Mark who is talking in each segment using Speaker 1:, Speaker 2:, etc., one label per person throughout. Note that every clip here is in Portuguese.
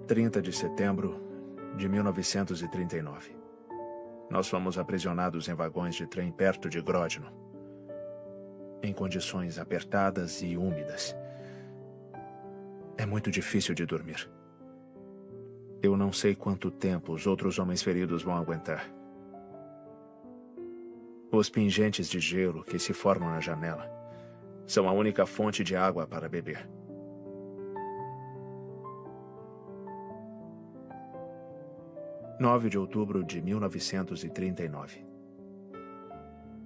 Speaker 1: 30 de setembro de 1939. Nós fomos aprisionados em vagões de trem perto de Grodno, em condições apertadas e úmidas. É muito difícil de dormir. Eu não sei quanto tempo os outros homens feridos vão aguentar. Os pingentes de gelo que se formam na janela são a única fonte de água para beber. – 9 de outubro de 1939.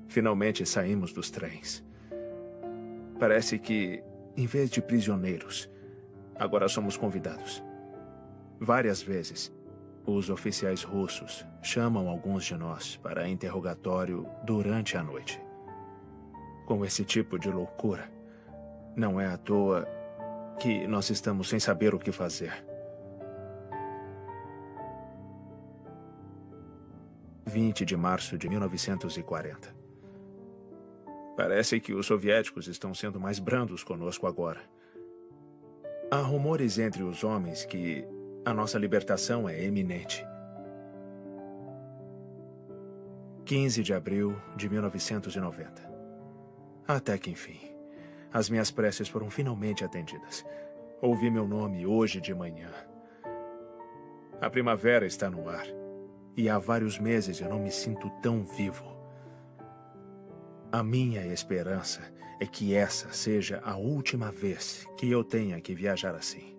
Speaker 1: Finalmente saímos dos trens. Parece que, em vez de prisioneiros, agora somos convidados. Várias vezes, os oficiais russos chamam alguns de nós para interrogatório durante a noite. Com esse tipo de loucura, não é à toa que nós estamos sem saber o que fazer. 20 de março de 1940. Parece que os soviéticos estão sendo mais brandos conosco agora. Há rumores entre os homens que a nossa libertação é iminente. 15 de abril de 1990. Até que enfim, as minhas preces foram finalmente atendidas. Ouvi meu nome hoje de manhã. A primavera está no ar. E há vários meses eu não me sinto tão vivo. A minha esperança é que essa seja a última vez que eu tenha que viajar assim.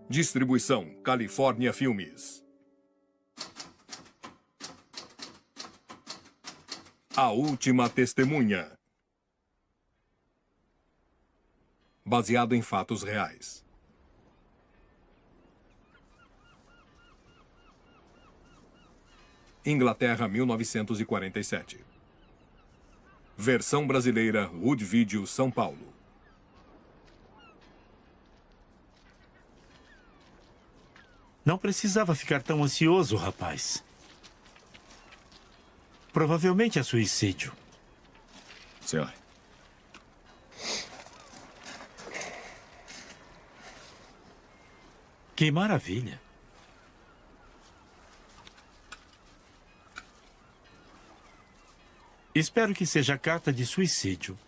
Speaker 2: Distribuição Califórnia Filmes. A Última Testemunha. Baseado em fatos reais. Inglaterra, 1947. Versão brasileira, Wood Video, São Paulo.
Speaker 3: Não precisava ficar tão ansioso, rapaz. Provavelmente é suicídio.
Speaker 4: Senhor.
Speaker 3: Que maravilha. Espero que seja carta de suicídio.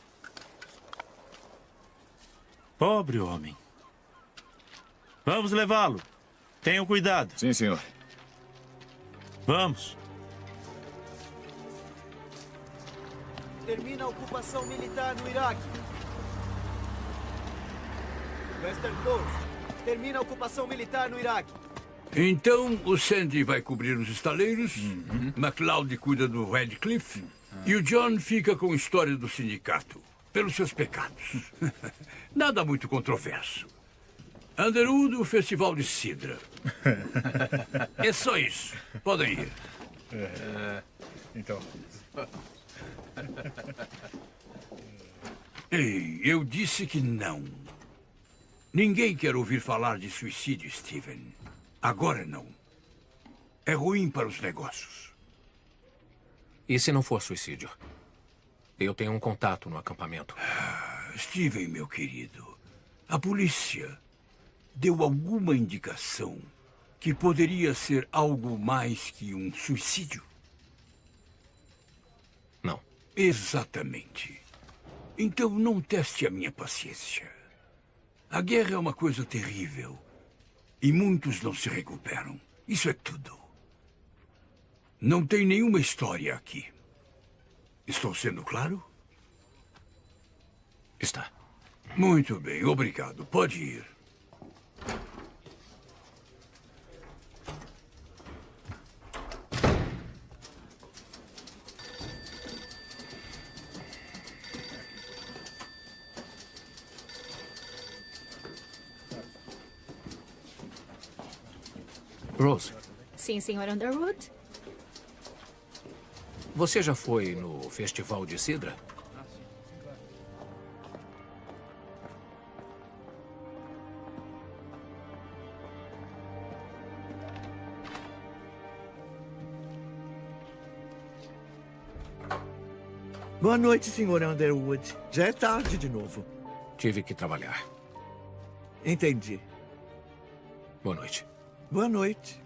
Speaker 3: Pobre homem. Vamos levá-lo. Tenham cuidado.
Speaker 4: Sim, senhor.
Speaker 3: Vamos.
Speaker 5: Termina a ocupação militar no Iraque. Western Post. Termina a ocupação militar no Iraque.
Speaker 6: Então, o Sandy vai cobrir os estaleiros, MacLeod cuida do Radcliffe, e o John fica com a história do sindicato, pelos seus pecados. Nada muito controverso. Underwood, o festival de Sidra. É só isso. Podem ir.
Speaker 4: Então...
Speaker 6: Ei, eu disse que não. Ninguém quer ouvir falar de suicídio, Steven. Agora não. É ruim para os negócios.
Speaker 7: E se não for suicídio? Eu tenho um contato no acampamento.
Speaker 6: Steven, meu querido, a polícia deu alguma indicação que poderia ser algo mais que um suicídio?
Speaker 7: Não.
Speaker 6: Exatamente. Então não teste a minha paciência. A guerra é uma coisa terrível. E muitos não se recuperam. Isso é tudo. Não tem nenhuma história aqui. Estou sendo claro?
Speaker 7: Está.
Speaker 6: Muito bem, obrigado. Pode ir.
Speaker 7: Rose.
Speaker 8: Sim, Sr. Underwood?
Speaker 7: Você já foi no Festival de Sidra?
Speaker 5: Boa noite, Sr. Underwood. Já é tarde de novo.
Speaker 7: Tive que trabalhar.
Speaker 5: Entendi.
Speaker 7: Boa noite.
Speaker 5: Boa noite.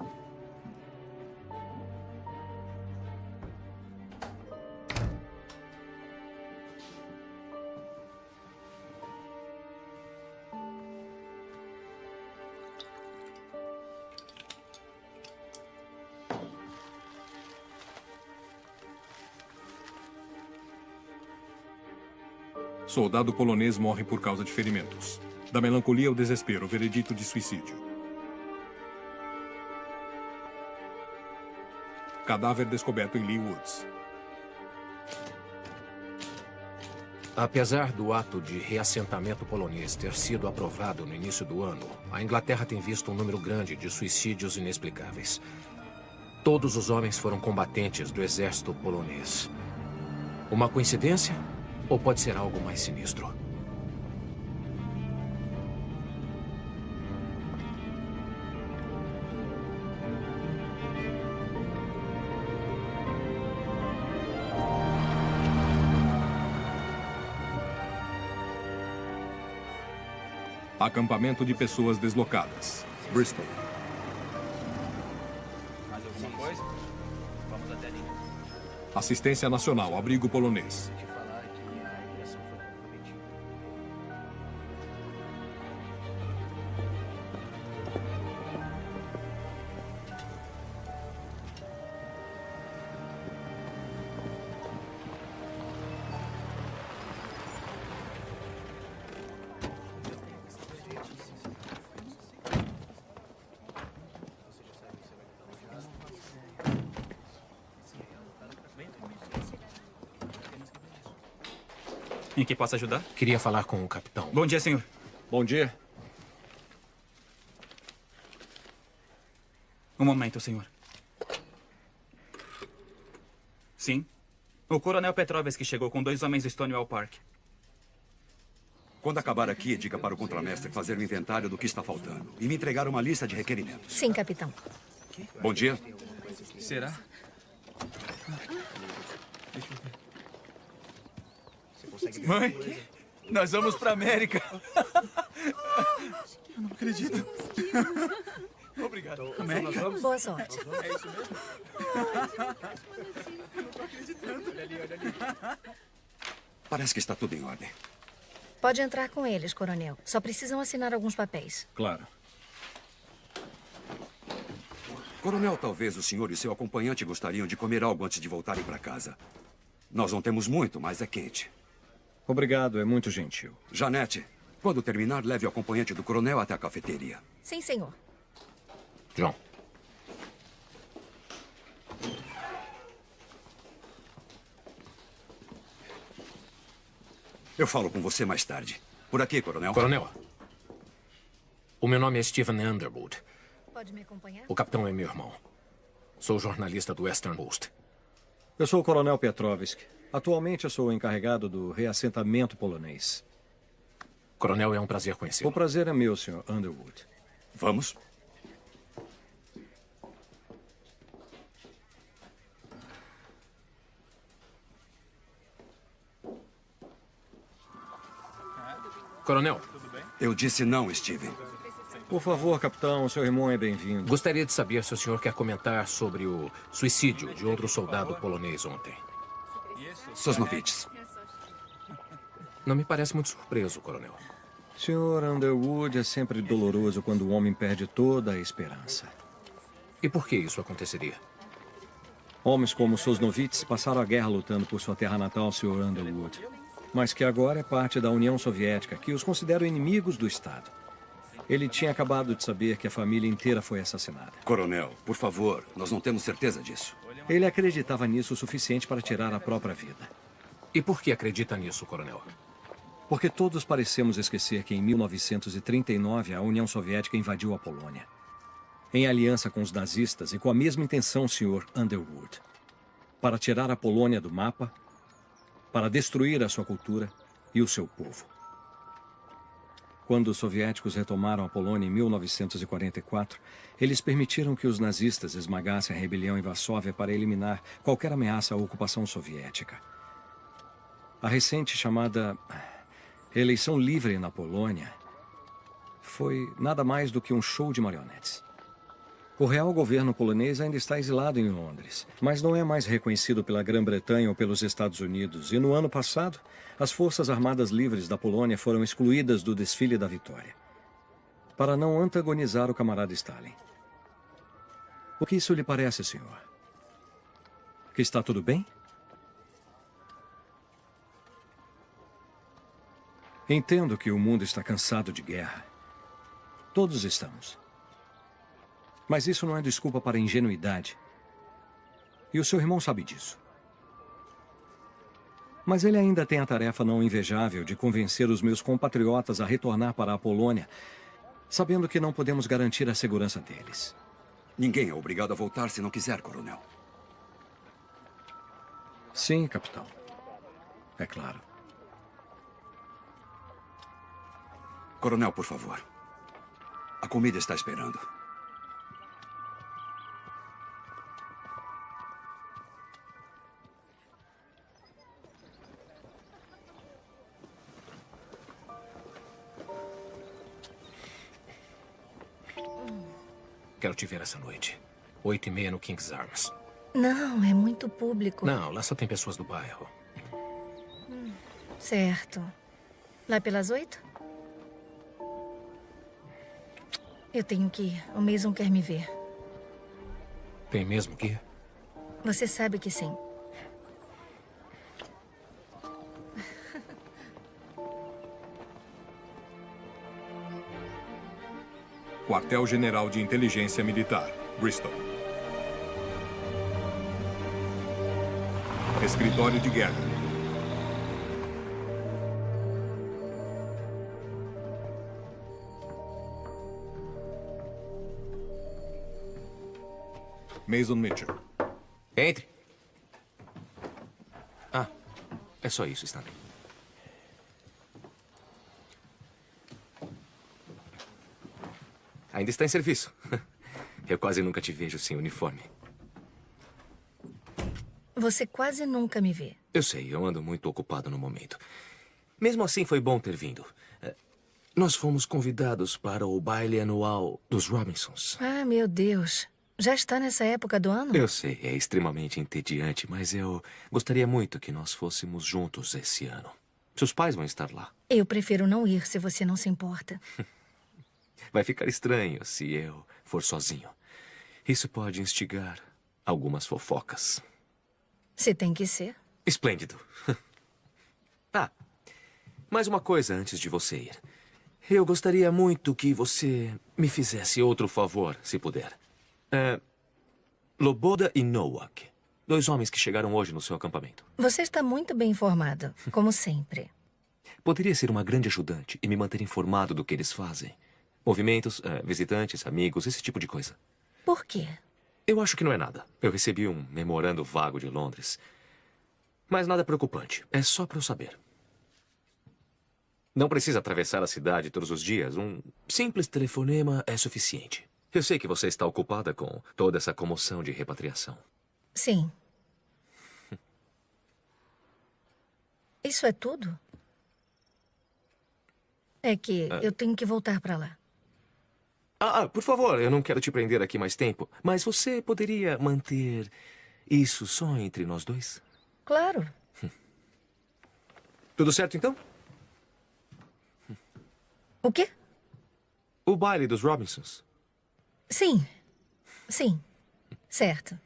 Speaker 2: Soldado polonês morre por causa de ferimentos. Da melancolia ao desespero, veredito de suicídio. Cadáver descoberto em Lee Woods.
Speaker 7: Apesar do ato de reassentamento polonês ter sido aprovado no início do ano, a Inglaterra tem visto um número grande de suicídios inexplicáveis. Todos os homens foram combatentes do exército polonês. Uma coincidência? Ou pode ser algo mais sinistro?
Speaker 2: Acampamento de pessoas deslocadas. Bristol.
Speaker 9: Mais alguma coisa? Vamos até ali.
Speaker 2: Assistência Nacional, abrigo polonês.
Speaker 9: Em que posso ajudar?
Speaker 7: Queria falar com o capitão.
Speaker 9: Bom dia, senhor.
Speaker 10: Bom dia.
Speaker 9: Um momento, senhor. Sim. O coronel Petrovski chegou com 2 homens do Stonewall Park.
Speaker 11: Quando acabar aqui, diga para o contramestre fazer um inventário do que está faltando e me entregar uma lista de requerimentos.
Speaker 8: Sim, capitão.
Speaker 11: Bom dia.
Speaker 9: Será? Mãe, nós vamos para América. Eu não acredito. Obrigado.
Speaker 8: América? Boa sorte.
Speaker 9: É isso mesmo? Eu não tô acreditando. Olha ali.
Speaker 11: Parece que está tudo em ordem.
Speaker 8: Pode entrar com eles, coronel. Só precisam assinar alguns papéis.
Speaker 10: Claro.
Speaker 11: Coronel, talvez o senhor e seu acompanhante gostariam de comer algo antes de voltarem para casa. Nós não temos muito, mas é quente.
Speaker 10: Obrigado, é muito gentil.
Speaker 11: Janete, quando terminar, leve o acompanhante do coronel até a cafeteria.
Speaker 8: Sim, senhor.
Speaker 7: John.
Speaker 11: Eu falo com você mais tarde. Por aqui, coronel.
Speaker 7: Coronel. O meu nome é Stephen Underwood.
Speaker 8: Pode me acompanhar?
Speaker 7: O capitão é meu irmão. Sou jornalista do Western Post.
Speaker 10: Eu sou o coronel Petrovski. Atualmente eu sou o encarregado do reassentamento polonês.
Speaker 7: Coronel, é um prazer conhecê-lo.
Speaker 10: O prazer é meu, Sr. Underwood.
Speaker 11: Vamos?
Speaker 7: Coronel.
Speaker 11: Eu disse não, Steven.
Speaker 10: Por favor, capitão, seu irmão é bem-vindo.
Speaker 7: Gostaria de saber se o senhor quer comentar sobre o suicídio de outro soldado polonês ontem.
Speaker 11: Sosnovitz.
Speaker 7: Não me parece muito surpreso, coronel.
Speaker 10: Sr. Underwood, é sempre doloroso quando o homem perde toda a esperança.
Speaker 7: E por que isso aconteceria?
Speaker 10: Homens como Sosnovitz passaram a guerra lutando por sua terra natal, Sr. Underwood. Mas que agora é parte da União Soviética, que os considera inimigos do Estado. Ele tinha acabado de saber que a família inteira foi assassinada.
Speaker 11: Coronel, por favor, nós não temos certeza disso.
Speaker 10: Ele acreditava nisso o suficiente para tirar a própria vida.
Speaker 7: E por que acredita nisso, coronel?
Speaker 10: Porque todos parecemos esquecer que em 1939 a União Soviética invadiu a Polônia. Em aliança com os nazistas e com a mesma intenção, Sr. Underwood. Para tirar a Polônia do mapa, para destruir a sua cultura e o seu povo. Quando os soviéticos retomaram a Polônia em 1944, eles permitiram que os nazistas esmagassem a rebelião em Varsóvia para eliminar qualquer ameaça à ocupação soviética. A recente chamada eleição livre na Polônia foi nada mais do que um show de marionetes. O real governo polonês ainda está exilado em Londres, mas não é mais reconhecido pela Grã-Bretanha ou pelos Estados Unidos. E no ano passado, as Forças Armadas Livres da Polônia foram excluídas do desfile da vitória, para não antagonizar o camarada Stalin. O que isso lhe parece, senhor? Que está tudo bem? Entendo que o mundo está cansado de guerra. Todos estamos. Mas isso não é desculpa para a ingenuidade. E o seu irmão sabe disso. Mas ele ainda tem a tarefa não invejável de convencer os meus compatriotas a retornar para a Polônia, sabendo que não podemos garantir a segurança deles.
Speaker 11: Ninguém é obrigado a voltar se não quiser, coronel.
Speaker 10: Sim, capitão. É claro.
Speaker 11: Coronel, por favor. A comida está esperando.
Speaker 7: Quero te ver essa noite. 8h30 no King's Arms.
Speaker 8: Não, é muito público.
Speaker 7: Não, lá só tem pessoas do bairro.
Speaker 8: Certo. Lá pelas 8? Eu tenho que ir. O Mason quer me ver.
Speaker 7: Tem mesmo que ir?
Speaker 8: Você sabe que sim.
Speaker 2: Quartel-General de Inteligência Militar, Bristol. Escritório de Guerra. Mason Mitchell.
Speaker 7: Entre. Ah, é só isso, Stanley. Ainda está em serviço. Eu quase nunca te vejo sem uniforme.
Speaker 8: Você quase nunca me vê.
Speaker 7: Eu sei, eu ando muito ocupado no momento. Mesmo assim, foi bom ter vindo. Nós fomos convidados para o baile anual dos Robinsons.
Speaker 8: Ah, meu Deus. Já está nessa época do ano?
Speaker 7: Eu sei, é extremamente entediante, mas eu gostaria muito que nós fôssemos juntos esse ano. Seus pais vão estar lá.
Speaker 8: Eu prefiro não ir, se você não se importa.
Speaker 7: Vai ficar estranho se eu for sozinho. Isso pode instigar algumas fofocas.
Speaker 8: Se tem que ser.
Speaker 7: Esplêndido. Ah, mais uma coisa antes de você ir. Eu gostaria muito que você me fizesse outro favor, se puder. Loboda e Nowak. 2 homens que chegaram hoje no seu acampamento.
Speaker 8: Você está muito bem informado, como sempre.
Speaker 7: Poderia ser uma grande ajudante e me manter informado do que eles fazem. Movimentos, visitantes, amigos, esse tipo de coisa.
Speaker 8: Por quê?
Speaker 7: Eu acho que não é nada. Eu recebi um memorando vago de Londres. Mas nada preocupante. É só para eu saber. Não precisa atravessar a cidade todos os dias. Um simples telefonema é suficiente. Eu sei que você está ocupada com toda essa comoção de repatriação.
Speaker 8: Sim. Isso é tudo? É que eu tenho que voltar para lá.
Speaker 7: Por favor, eu não quero te prender aqui mais tempo, mas você poderia manter isso só entre nós dois?
Speaker 8: Claro.
Speaker 7: Tudo certo, então?
Speaker 8: O quê?
Speaker 7: O baile dos Robinsons.
Speaker 8: Sim. Sim. Certo.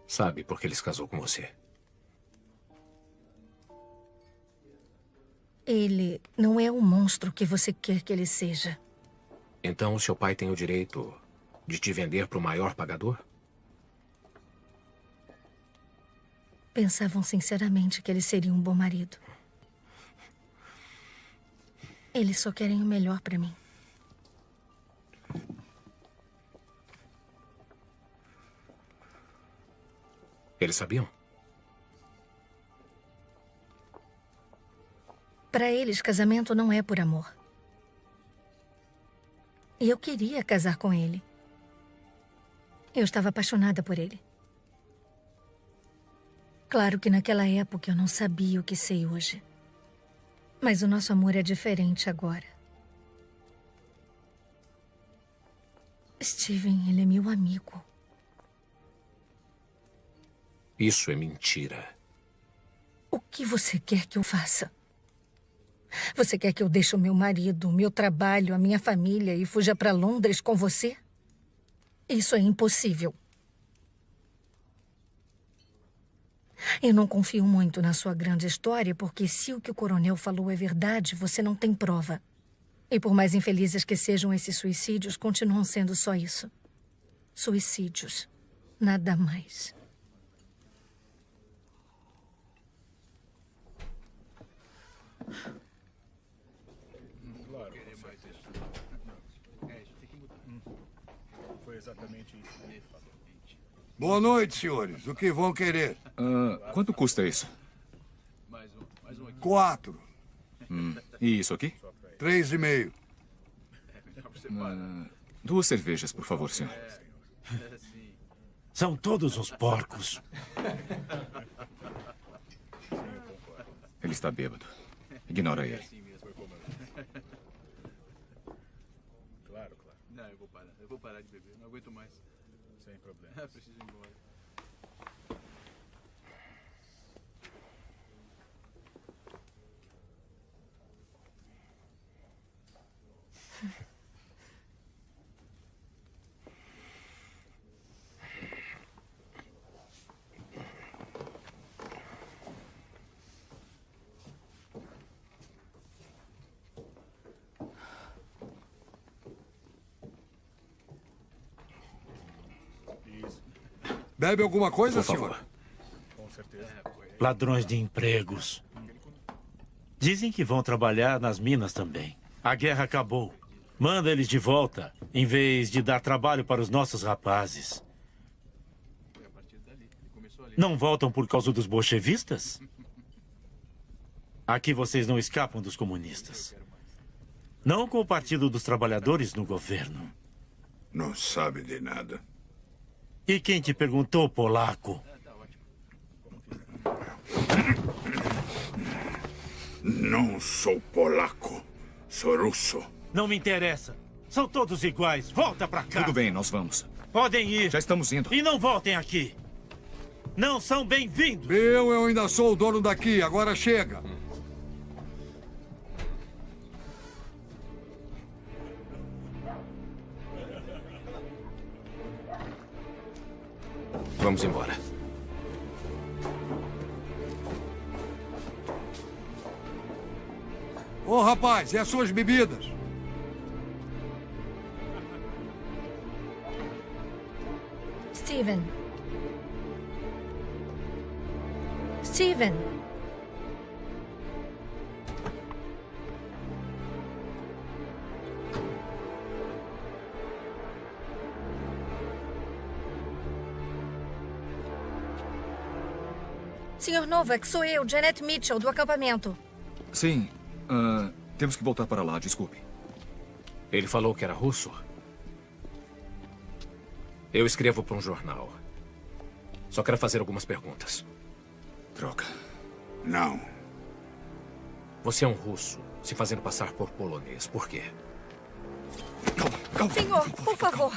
Speaker 7: Sabe por que ele se casou com você?
Speaker 8: Ele não é o monstro que você quer que ele seja.
Speaker 7: Então o seu pai tem o direito de te vender para o maior pagador?
Speaker 8: Pensavam sinceramente que ele seria um bom marido. Eles só querem o melhor para mim.
Speaker 7: Eles sabiam?
Speaker 8: Para eles, casamento não é por amor. E eu queria casar com ele. Eu estava apaixonada por ele. Claro que naquela época eu não sabia o que sei hoje. Mas o nosso amor é diferente agora. Steven, ele é meu amigo.
Speaker 7: Isso é mentira.
Speaker 8: O que você quer que eu faça? Você quer que eu deixe o meu marido, o meu trabalho, a minha família e fuja para Londres com você? Isso é impossível. Eu não confio muito na sua grande história, porque se o que o coronel falou é verdade, você não tem prova. E por mais infelizes que sejam esses suicídios, continuam sendo só isso. Suicídios. Nada mais.
Speaker 1: Foi exatamente isso que ele falou.
Speaker 12: Boa noite, senhores. O que vão querer?
Speaker 4: Quanto custa isso?
Speaker 12: 4.
Speaker 4: E isso aqui?
Speaker 12: 3,5.
Speaker 4: 2 cervejas, por favor, senhor.
Speaker 3: São todos uns porcos.
Speaker 4: Ele está bêbado. Ignora ele.
Speaker 1: Claro.
Speaker 5: Não, eu vou parar de beber. Não aguento mais.
Speaker 1: Sem problema.
Speaker 5: Preciso ir embora.
Speaker 12: Bebe alguma coisa,
Speaker 3: Por favor.
Speaker 12: senhor?
Speaker 1: Com certeza.
Speaker 3: Ladrões de empregos. Dizem que vão trabalhar nas minas também. A guerra acabou. Manda eles de volta, em vez de dar trabalho para os nossos rapazes. Não voltam por causa dos bolchevistas? Aqui vocês não escapam dos comunistas. Não com o Partido dos Trabalhadores no governo.
Speaker 12: Não sabe de nada.
Speaker 3: E quem te perguntou, polaco?
Speaker 12: Não sou polaco. Sou russo.
Speaker 3: Não me interessa. São todos iguais. Volta pra cá.
Speaker 4: Tudo bem, nós vamos.
Speaker 3: Podem ir.
Speaker 4: Já estamos indo.
Speaker 3: E não voltem aqui. Não são bem-vindos.
Speaker 12: Eu ainda sou o dono daqui. Agora chega.
Speaker 7: Vamos embora.
Speaker 12: Ô, rapaz, e as suas bebidas?
Speaker 8: Steven. Steven. Senhor Novak, sou eu, Janet Mitchell, do acampamento.
Speaker 4: Sim. Temos que voltar para lá, desculpe.
Speaker 7: Ele falou que era russo? Eu escrevo para um jornal. Só quero fazer algumas perguntas.
Speaker 4: Droga.
Speaker 12: Não.
Speaker 7: Você é um russo, se fazendo passar por polonês. Por quê?
Speaker 4: Calma.
Speaker 8: Senhor, por favor.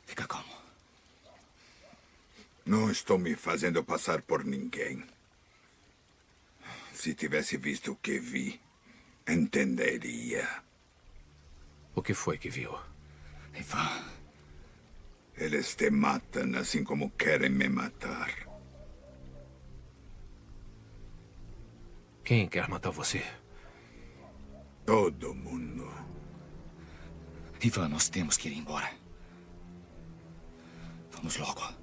Speaker 4: Fica calmo.
Speaker 12: Não estou me fazendo passar por ninguém. Se tivesse visto o que vi, entenderia.
Speaker 7: O que foi que viu?
Speaker 12: Ivan, eles te matam assim como querem me matar.
Speaker 7: Quem quer matar você?
Speaker 12: Todo mundo.
Speaker 4: Ivan, nós temos que ir embora. Vamos logo.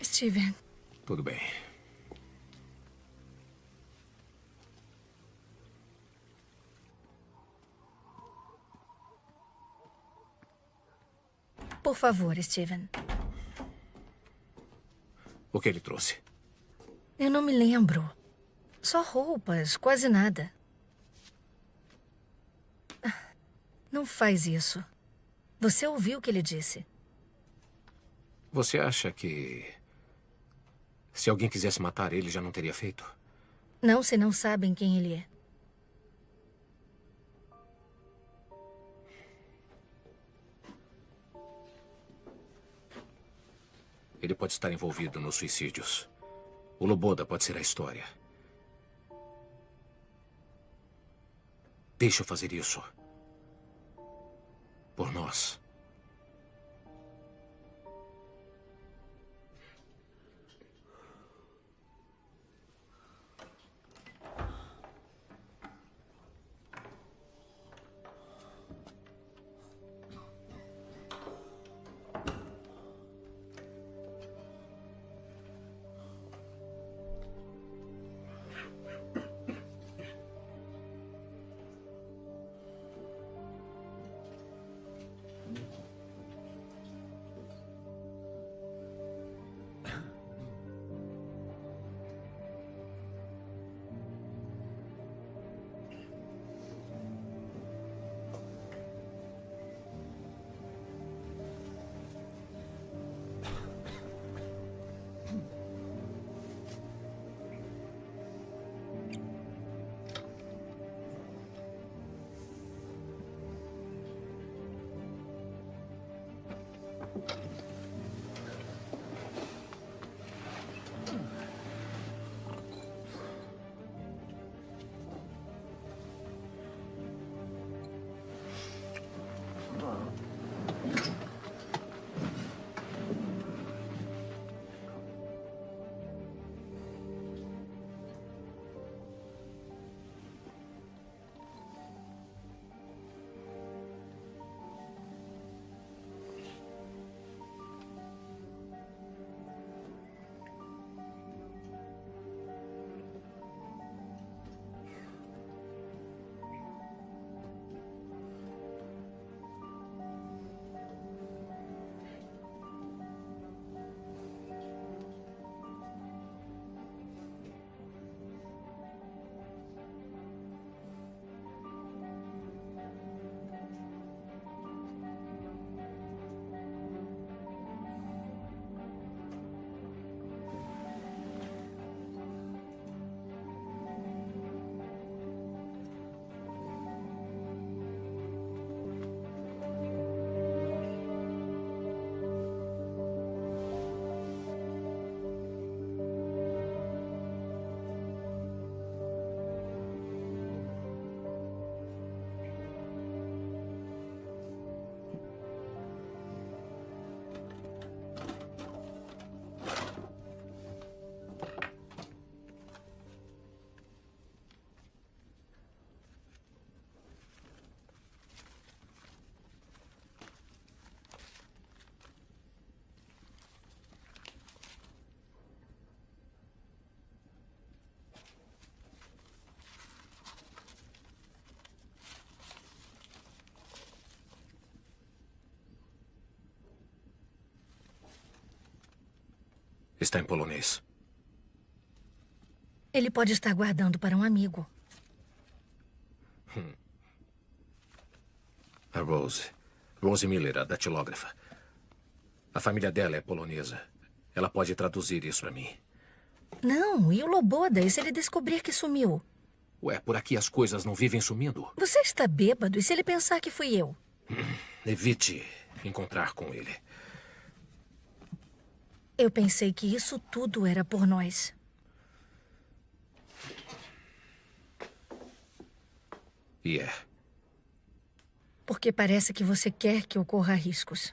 Speaker 8: Steven.
Speaker 7: Tudo bem.
Speaker 8: Por favor, Steven.
Speaker 7: O que ele trouxe?
Speaker 8: Eu não me lembro. Só roupas, quase nada. Não faz isso. Você ouviu o que ele disse.
Speaker 7: Você acha que... se alguém quisesse matar ele, já não teria feito?
Speaker 8: Não, se não sabem quem ele é.
Speaker 7: Ele pode estar envolvido nos suicídios. O Loboda pode ser a história. Deixa eu fazer isso. Por nós. Está em polonês.
Speaker 8: Ele pode estar guardando para um amigo.
Speaker 7: A Rose. Rose Miller, a datilógrafa. A família dela é polonesa. Ela pode traduzir isso para mim.
Speaker 8: Não, e o Loboda? E se ele descobrir que sumiu?
Speaker 7: Ué, por aqui as coisas não vivem sumindo.
Speaker 8: Você está bêbado? E se ele pensar que fui eu?
Speaker 7: Evite encontrar com ele.
Speaker 8: Eu pensei que isso tudo era por nós.
Speaker 7: E é.
Speaker 8: Porque parece que você quer que eu corra riscos.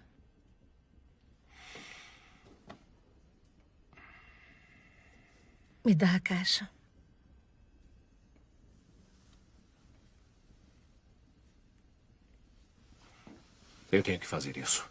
Speaker 8: Me dá a caixa.
Speaker 7: Eu tenho que fazer isso.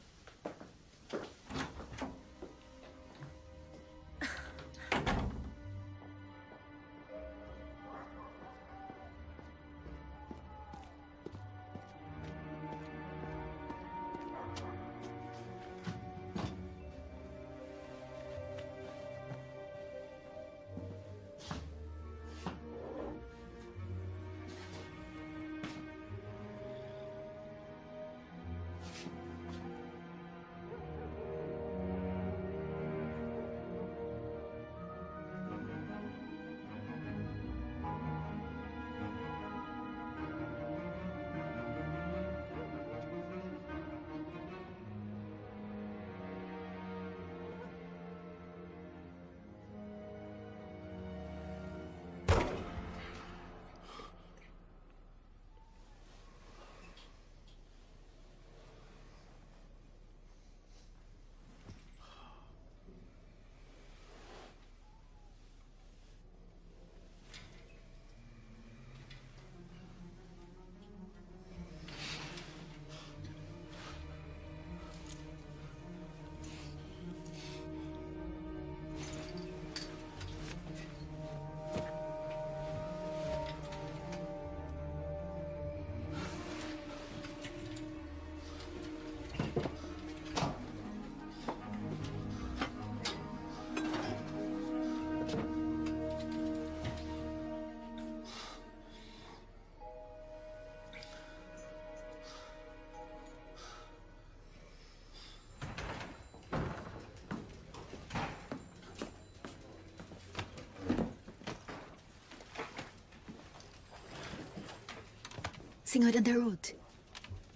Speaker 13: Senhor Underwood,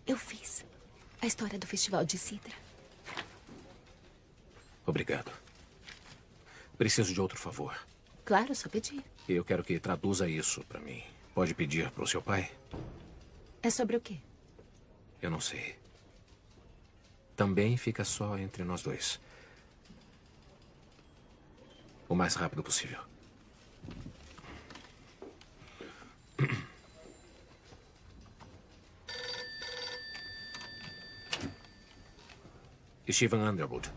Speaker 13: eu fiz a história do Festival de Cidra.
Speaker 7: Obrigado. Preciso de outro favor.
Speaker 13: Claro, só pedir.
Speaker 7: Eu quero que traduza isso para mim. Pode pedir para o seu pai?
Speaker 13: É sobre o quê?
Speaker 7: Eu não sei. Também fica só entre nós dois. O mais rápido possível. Stephen Underwood.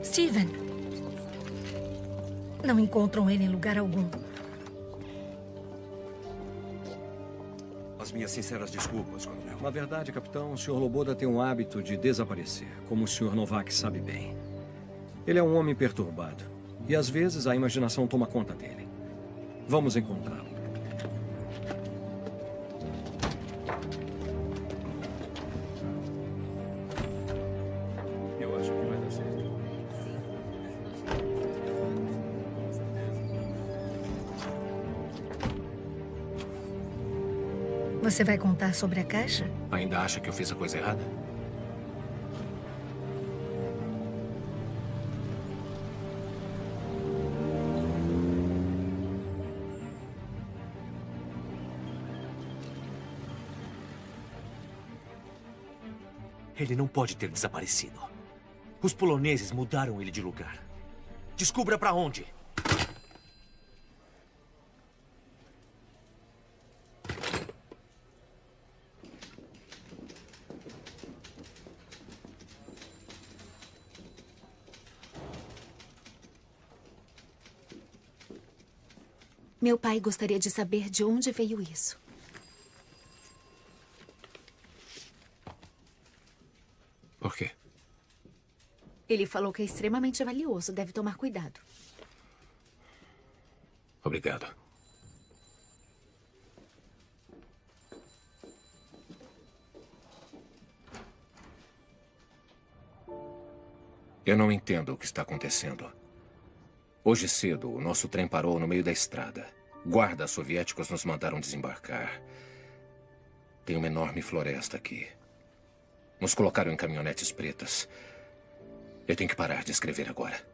Speaker 8: Steven. Não encontram ele em lugar algum.
Speaker 11: As minhas sinceras desculpas, coronel.
Speaker 10: Na verdade, capitão, o Sr. Loboda tem um hábito de desaparecer, como o Sr. Novak sabe bem. Ele é um homem perturbado. E às vezes a imaginação toma conta dele. Vamos encontrá-lo.
Speaker 1: Eu acho que vai dar certo.
Speaker 8: Você vai contar sobre a caixa?
Speaker 7: Ainda acha que eu fiz a coisa errada?
Speaker 14: Ele não pode ter desaparecido. Os poloneses mudaram ele de lugar. Descubra para onde.
Speaker 13: Meu pai gostaria de saber de onde veio isso.
Speaker 7: Por quê?
Speaker 13: Ele falou que é extremamente valioso. Deve tomar cuidado.
Speaker 7: Obrigado. Eu não entendo o que está acontecendo. Hoje cedo, o nosso trem parou no meio da estrada. Guardas soviéticos nos mandaram desembarcar. Tem uma enorme floresta aqui. Nos colocaram em caminhonetes pretas. Eu tenho que parar de escrever agora.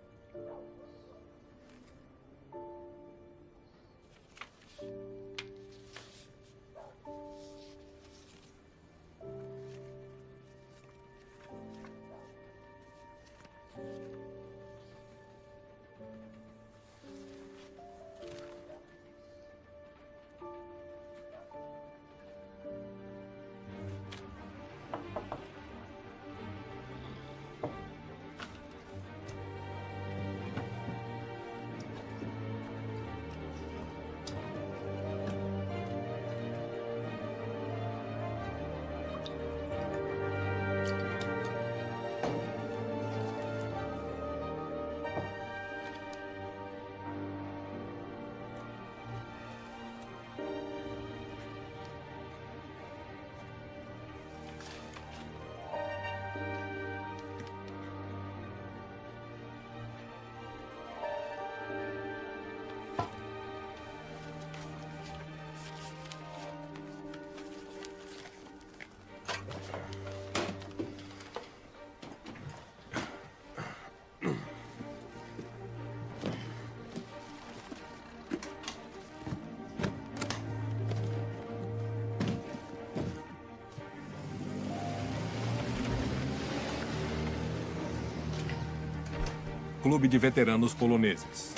Speaker 2: Clube de Veteranos Poloneses.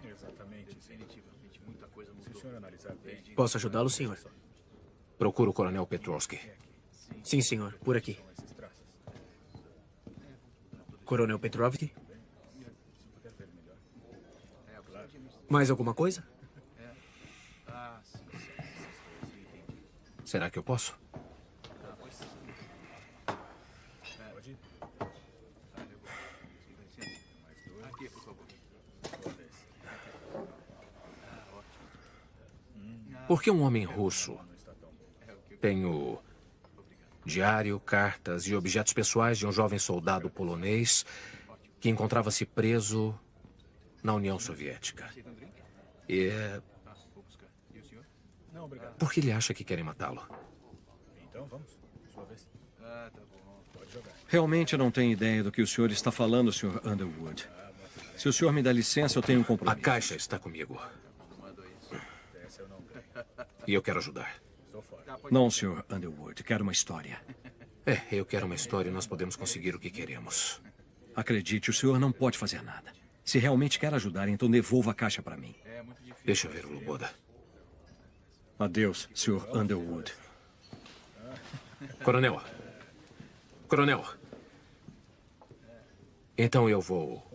Speaker 1: Exatamente. Definitivamente, muita coisa mudou. Se o senhor analisar bem...
Speaker 15: Posso ajudá-lo, senhor?
Speaker 7: Procuro o Coronel Petrovsky.
Speaker 15: Sim, senhor. Por aqui. Coronel Petrovsky? Mais alguma coisa?
Speaker 7: Será que eu posso? Por que um homem russo tem o diário, cartas e objetos pessoais de um jovem soldado polonês que encontrava-se preso na União Soviética? E por que ele acha que querem matá-lo?
Speaker 10: Realmente não tenho ideia do que o senhor está falando, Sr. Underwood. Se o senhor me dá licença, eu tenho um compromisso.
Speaker 7: A caixa está comigo. E eu quero ajudar.
Speaker 10: Não, Sr. Underwood. Quero uma história.
Speaker 7: Eu quero uma história e nós podemos conseguir o que queremos.
Speaker 10: Acredite, o senhor não pode fazer nada. Se realmente quer ajudar, então devolva a caixa para mim.
Speaker 7: Deixa eu ver o Loboda.
Speaker 10: Adeus, Sr. Underwood.
Speaker 7: Coronel. Coronel. Então eu vou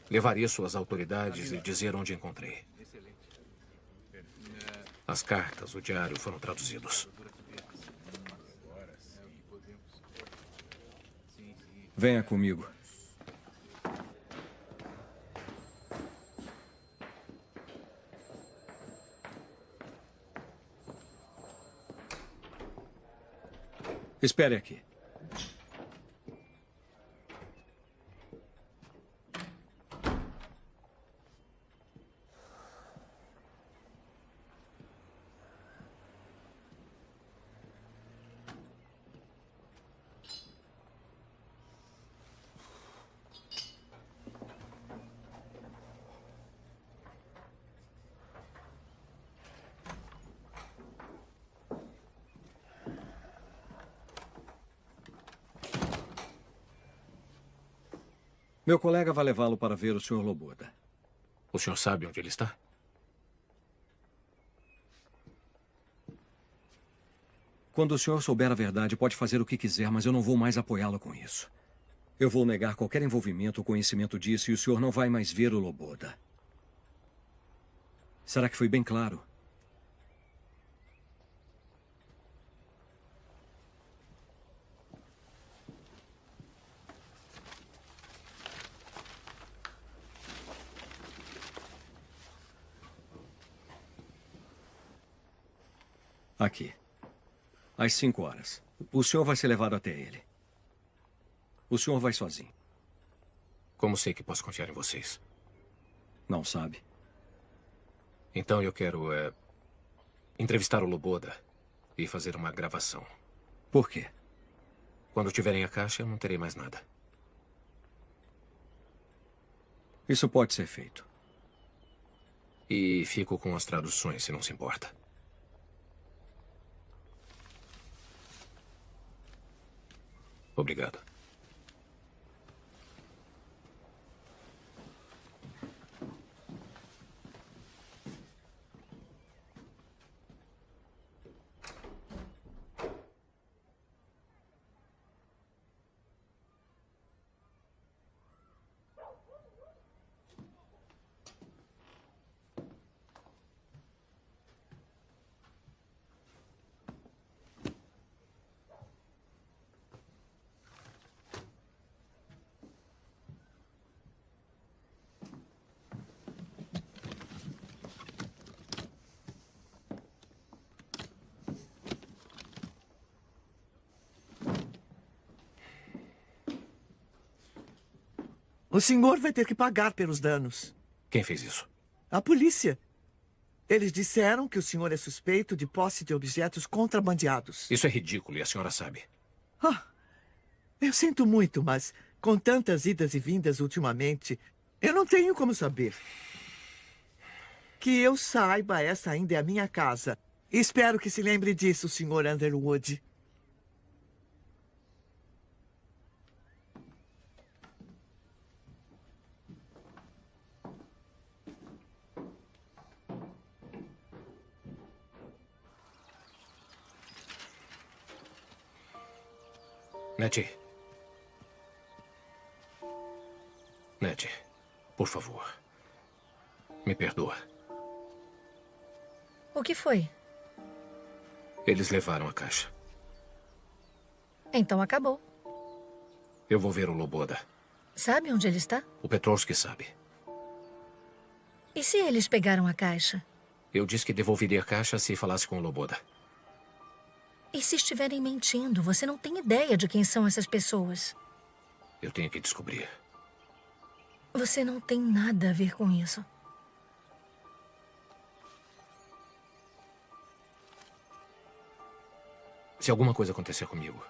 Speaker 7: levar isso às autoridades e dizer onde encontrei. As cartas, o diário foram traduzidos.
Speaker 10: Venha comigo. Espere aqui. Meu colega vai levá-lo para ver o Sr. Loboda.
Speaker 7: O senhor sabe onde ele está?
Speaker 10: Quando o senhor souber a verdade, pode fazer o que quiser, mas eu não vou mais apoiá-lo com isso. Eu vou negar qualquer envolvimento ou conhecimento disso e o senhor não vai mais ver o Loboda. Será que foi bem claro? Aqui. Às 5 horas. O senhor vai ser levado até ele. O senhor vai sozinho.
Speaker 7: Como sei que posso confiar em vocês?
Speaker 10: Não sabe.
Speaker 7: Então eu quero entrevistar o Loboda e fazer uma gravação.
Speaker 10: Por quê?
Speaker 7: Quando tiverem a caixa, eu não terei mais nada.
Speaker 10: Isso pode ser feito.
Speaker 7: E fico com as traduções, se não se importa. Obrigado.
Speaker 16: O senhor vai ter que pagar pelos danos.
Speaker 7: Quem fez isso?
Speaker 16: A polícia. Eles disseram que o senhor é suspeito de posse de objetos contrabandeados.
Speaker 7: Isso é ridículo e a senhora sabe.
Speaker 16: Eu sinto muito, mas com tantas idas e vindas ultimamente, eu não tenho como saber. Que eu saiba, essa ainda é a minha casa. Espero que se lembre disso, Sr. Underwood.
Speaker 7: Nettie. Nettie, por favor. Me perdoa.
Speaker 8: O que foi?
Speaker 7: Eles levaram a caixa.
Speaker 8: Então acabou.
Speaker 7: Eu vou ver o Loboda.
Speaker 8: Sabe onde ele está?
Speaker 7: O Petrovski sabe.
Speaker 8: E se eles pegaram a caixa?
Speaker 7: Eu disse que devolveria a caixa se falasse com o Loboda.
Speaker 8: E se estiverem mentindo? Você não tem ideia de quem são essas pessoas.
Speaker 7: Eu tenho que descobrir.
Speaker 8: Você não tem nada a ver com isso.
Speaker 7: Se alguma coisa acontecer comigo,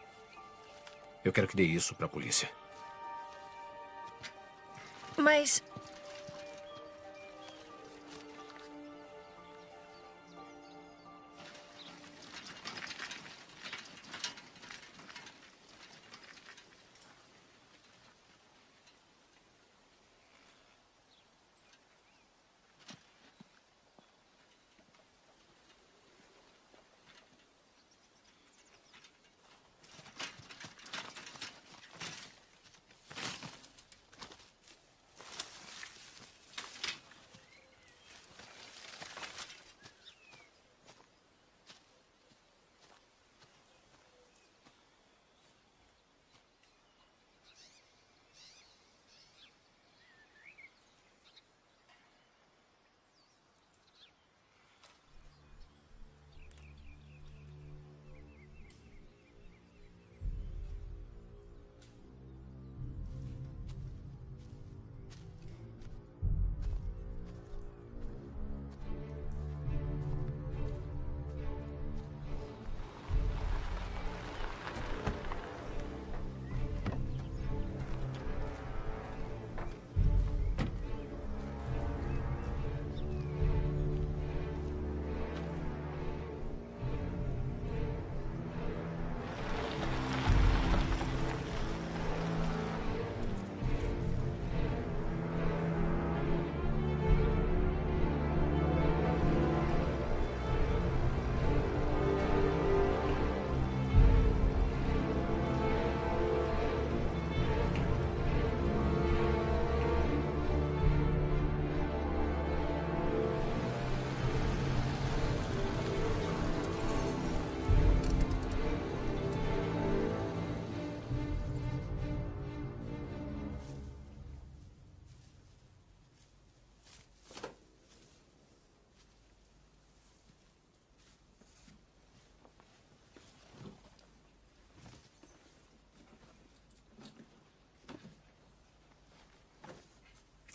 Speaker 7: eu quero que dê isso para a polícia.
Speaker 8: Mas...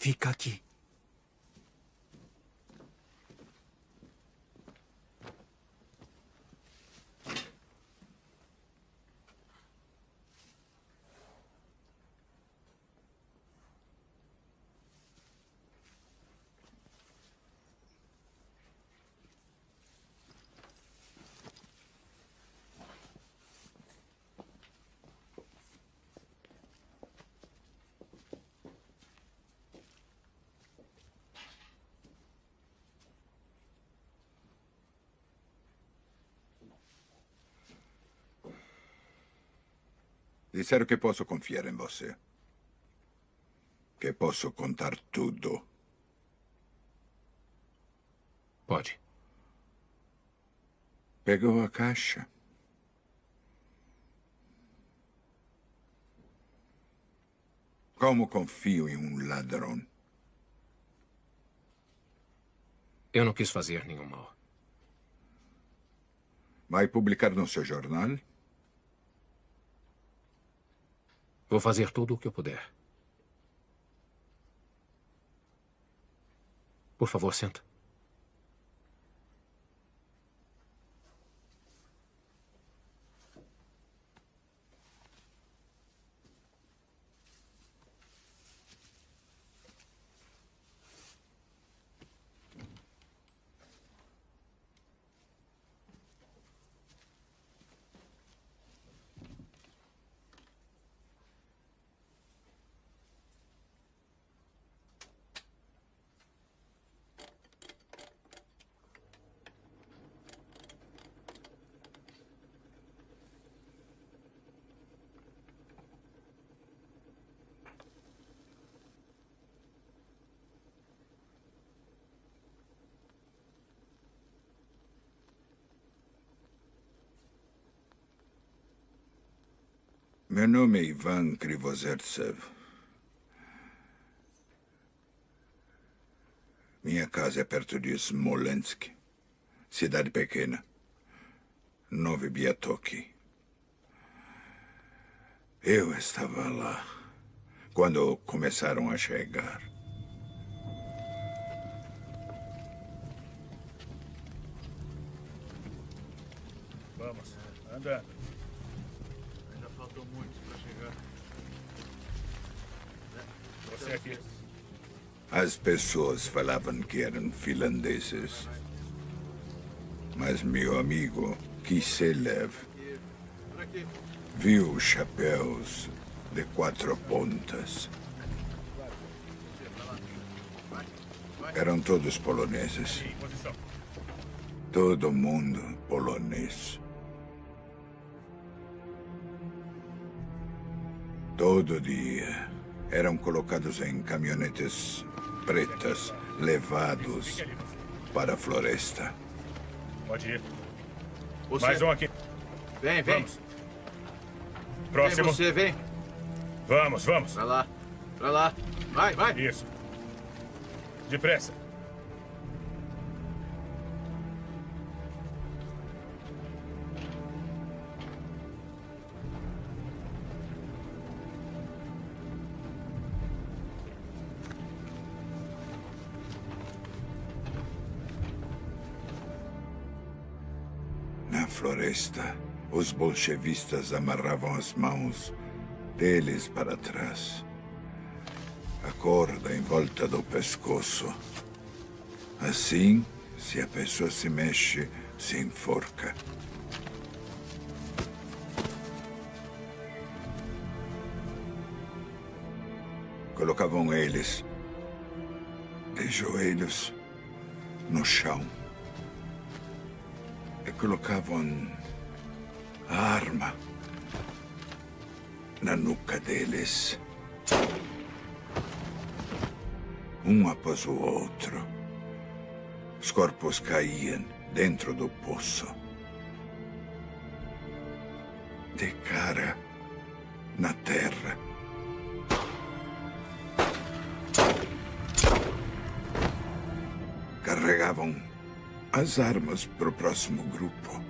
Speaker 14: Fica aqui.
Speaker 12: Disseram que posso confiar em você. Que posso contar tudo.
Speaker 7: Pode.
Speaker 12: Pegou a caixa. Como confio em um ladrão?
Speaker 7: Eu não quis fazer nenhum mal.
Speaker 12: Vai publicar no seu jornal?
Speaker 7: Vou fazer tudo o que eu puder. Por favor, senta.
Speaker 12: Meu nome é Ivan Krivozertsev. Minha casa é perto de Smolensk, cidade pequena. Novi Biatoki. Eu estava lá quando começaram a chegar.
Speaker 1: Vamos, andando. Ainda faltam muitos para chegar. Você aqui.
Speaker 12: As pessoas falavam que eram finlandeses. Mas meu amigo Kiselev viu chapéus de 4 pontas. Eram todos poloneses. Todo mundo polonês. Todo dia eram colocados em caminhonetes pretas, levados para a floresta.
Speaker 1: Pode ir.
Speaker 5: Você.
Speaker 1: Mais um aqui.
Speaker 5: Vem, vem.
Speaker 1: Vamos. Próximo.
Speaker 5: Vem você, vem.
Speaker 1: Vamos, vamos.
Speaker 5: Pra lá. Pra lá. Vai, vai.
Speaker 1: Isso. Depressa.
Speaker 12: Na floresta, os bolchevistas amarravam as mãos deles para trás. A corda em volta do pescoço. Assim, se a pessoa se mexe, se enforca. Colocavam eles de joelhos no chão. E colocavam a arma na nuca deles. Um após o outro. Os corpos caíam dentro do poço. De cara na terra. Carregavam as armas para o próximo grupo.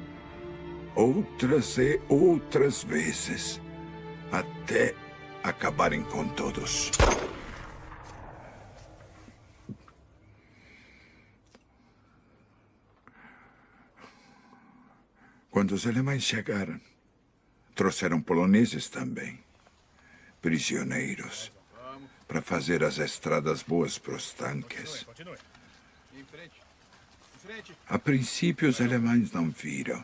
Speaker 12: Outras e outras vezes. Até acabarem com todos. Quando os alemães chegaram, trouxeram poloneses também. Prisioneiros. Para fazer as estradas boas para os tanques.
Speaker 5: Em frente. Em frente.
Speaker 12: A princípio, os alemães não viram.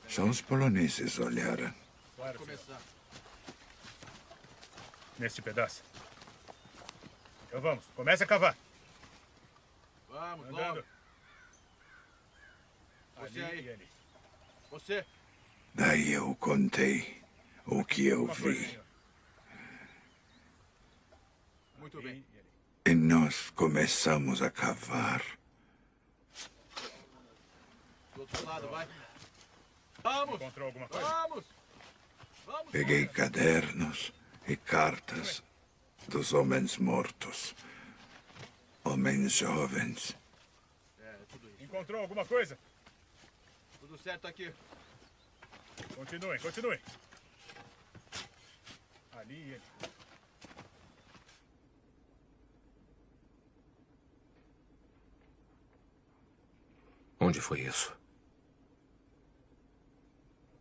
Speaker 12: Só os poloneses olharam.
Speaker 1: Claro, neste pedaço. Então vamos, comece a cavar.
Speaker 5: Vamos,
Speaker 1: andando.
Speaker 5: logo. Você
Speaker 1: Ali
Speaker 5: aí.
Speaker 1: e ali.
Speaker 5: Você.
Speaker 12: Daí eu contei o que eu vi.
Speaker 5: Muito bem.
Speaker 12: E nós começamos a cavar.
Speaker 5: Do outro lado, vai. Vamos.
Speaker 1: Encontrou alguma coisa?
Speaker 5: Vamos. Vamos.
Speaker 12: Peguei cadernos e cartas dos homens mortos. Homens jovens.
Speaker 5: É, tudo isso.
Speaker 1: Encontrou alguma coisa?
Speaker 5: Tudo certo aqui.
Speaker 1: Continuem, continuem. Ali e ali.
Speaker 7: Onde foi isso?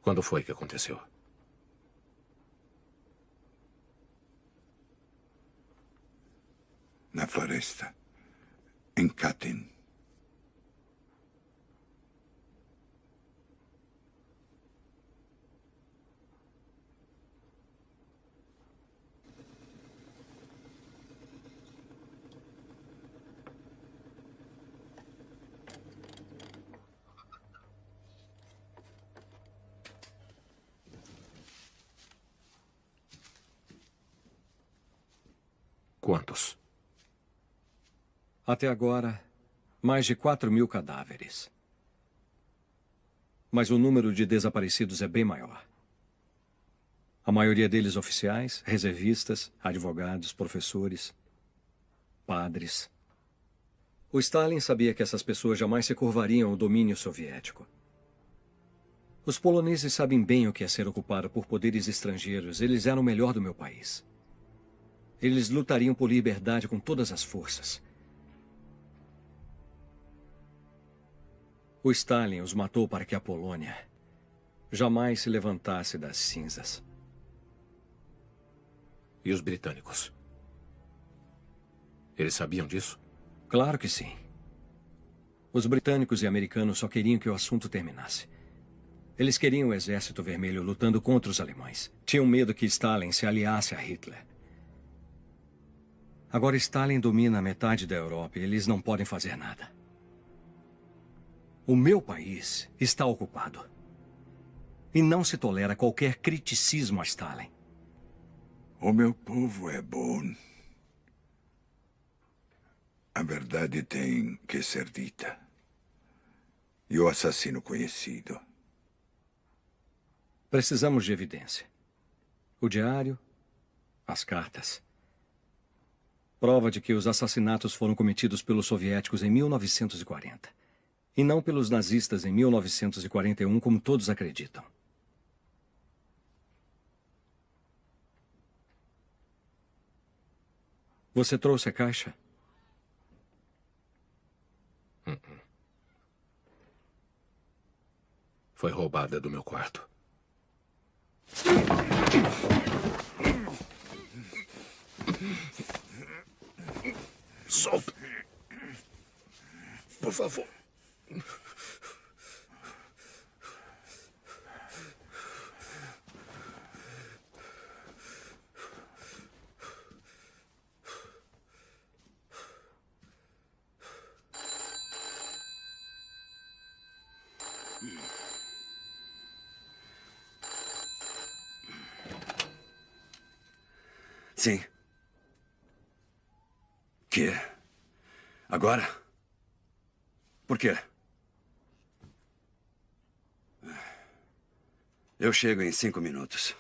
Speaker 7: Quando foi que aconteceu?
Speaker 12: Na floresta. Em Katyn.
Speaker 7: Quantos?
Speaker 10: Até agora, mais de 4.000 cadáveres. Mas o número de desaparecidos é bem maior. A maioria deles oficiais, reservistas, advogados, professores, padres. O Stalin sabia que essas pessoas jamais se curvariam ao domínio soviético. Os poloneses sabem bem o que é ser ocupado por poderes estrangeiros. Eles eram o melhor do meu país. Eles lutariam por liberdade com todas as forças. O Stalin os matou para que a Polônia jamais se levantasse das cinzas.
Speaker 7: E os britânicos? Eles sabiam disso?
Speaker 10: Claro que sim. Os britânicos e americanos só queriam que o assunto terminasse. Eles queriam o Exército Vermelho lutando contra os alemães. Tinham medo que Stalin se aliasse a Hitler. Agora Stalin domina a metade da Europa e eles não podem fazer nada. O meu país está ocupado. E não se tolera qualquer criticismo a Stalin.
Speaker 12: O meu povo é bom. A verdade tem que ser dita. E o assassino conhecido.
Speaker 10: Precisamos de evidência. O diário, as cartas. Prova de que os assassinatos foram cometidos pelos soviéticos em 1940. E não pelos nazistas em 1941, como todos acreditam. Você trouxe a caixa?
Speaker 7: Foi roubada do meu quarto.
Speaker 6: Solta. Por favor.
Speaker 11: Sim. Que? Agora? Por quê? Eu chego em 5 minutos.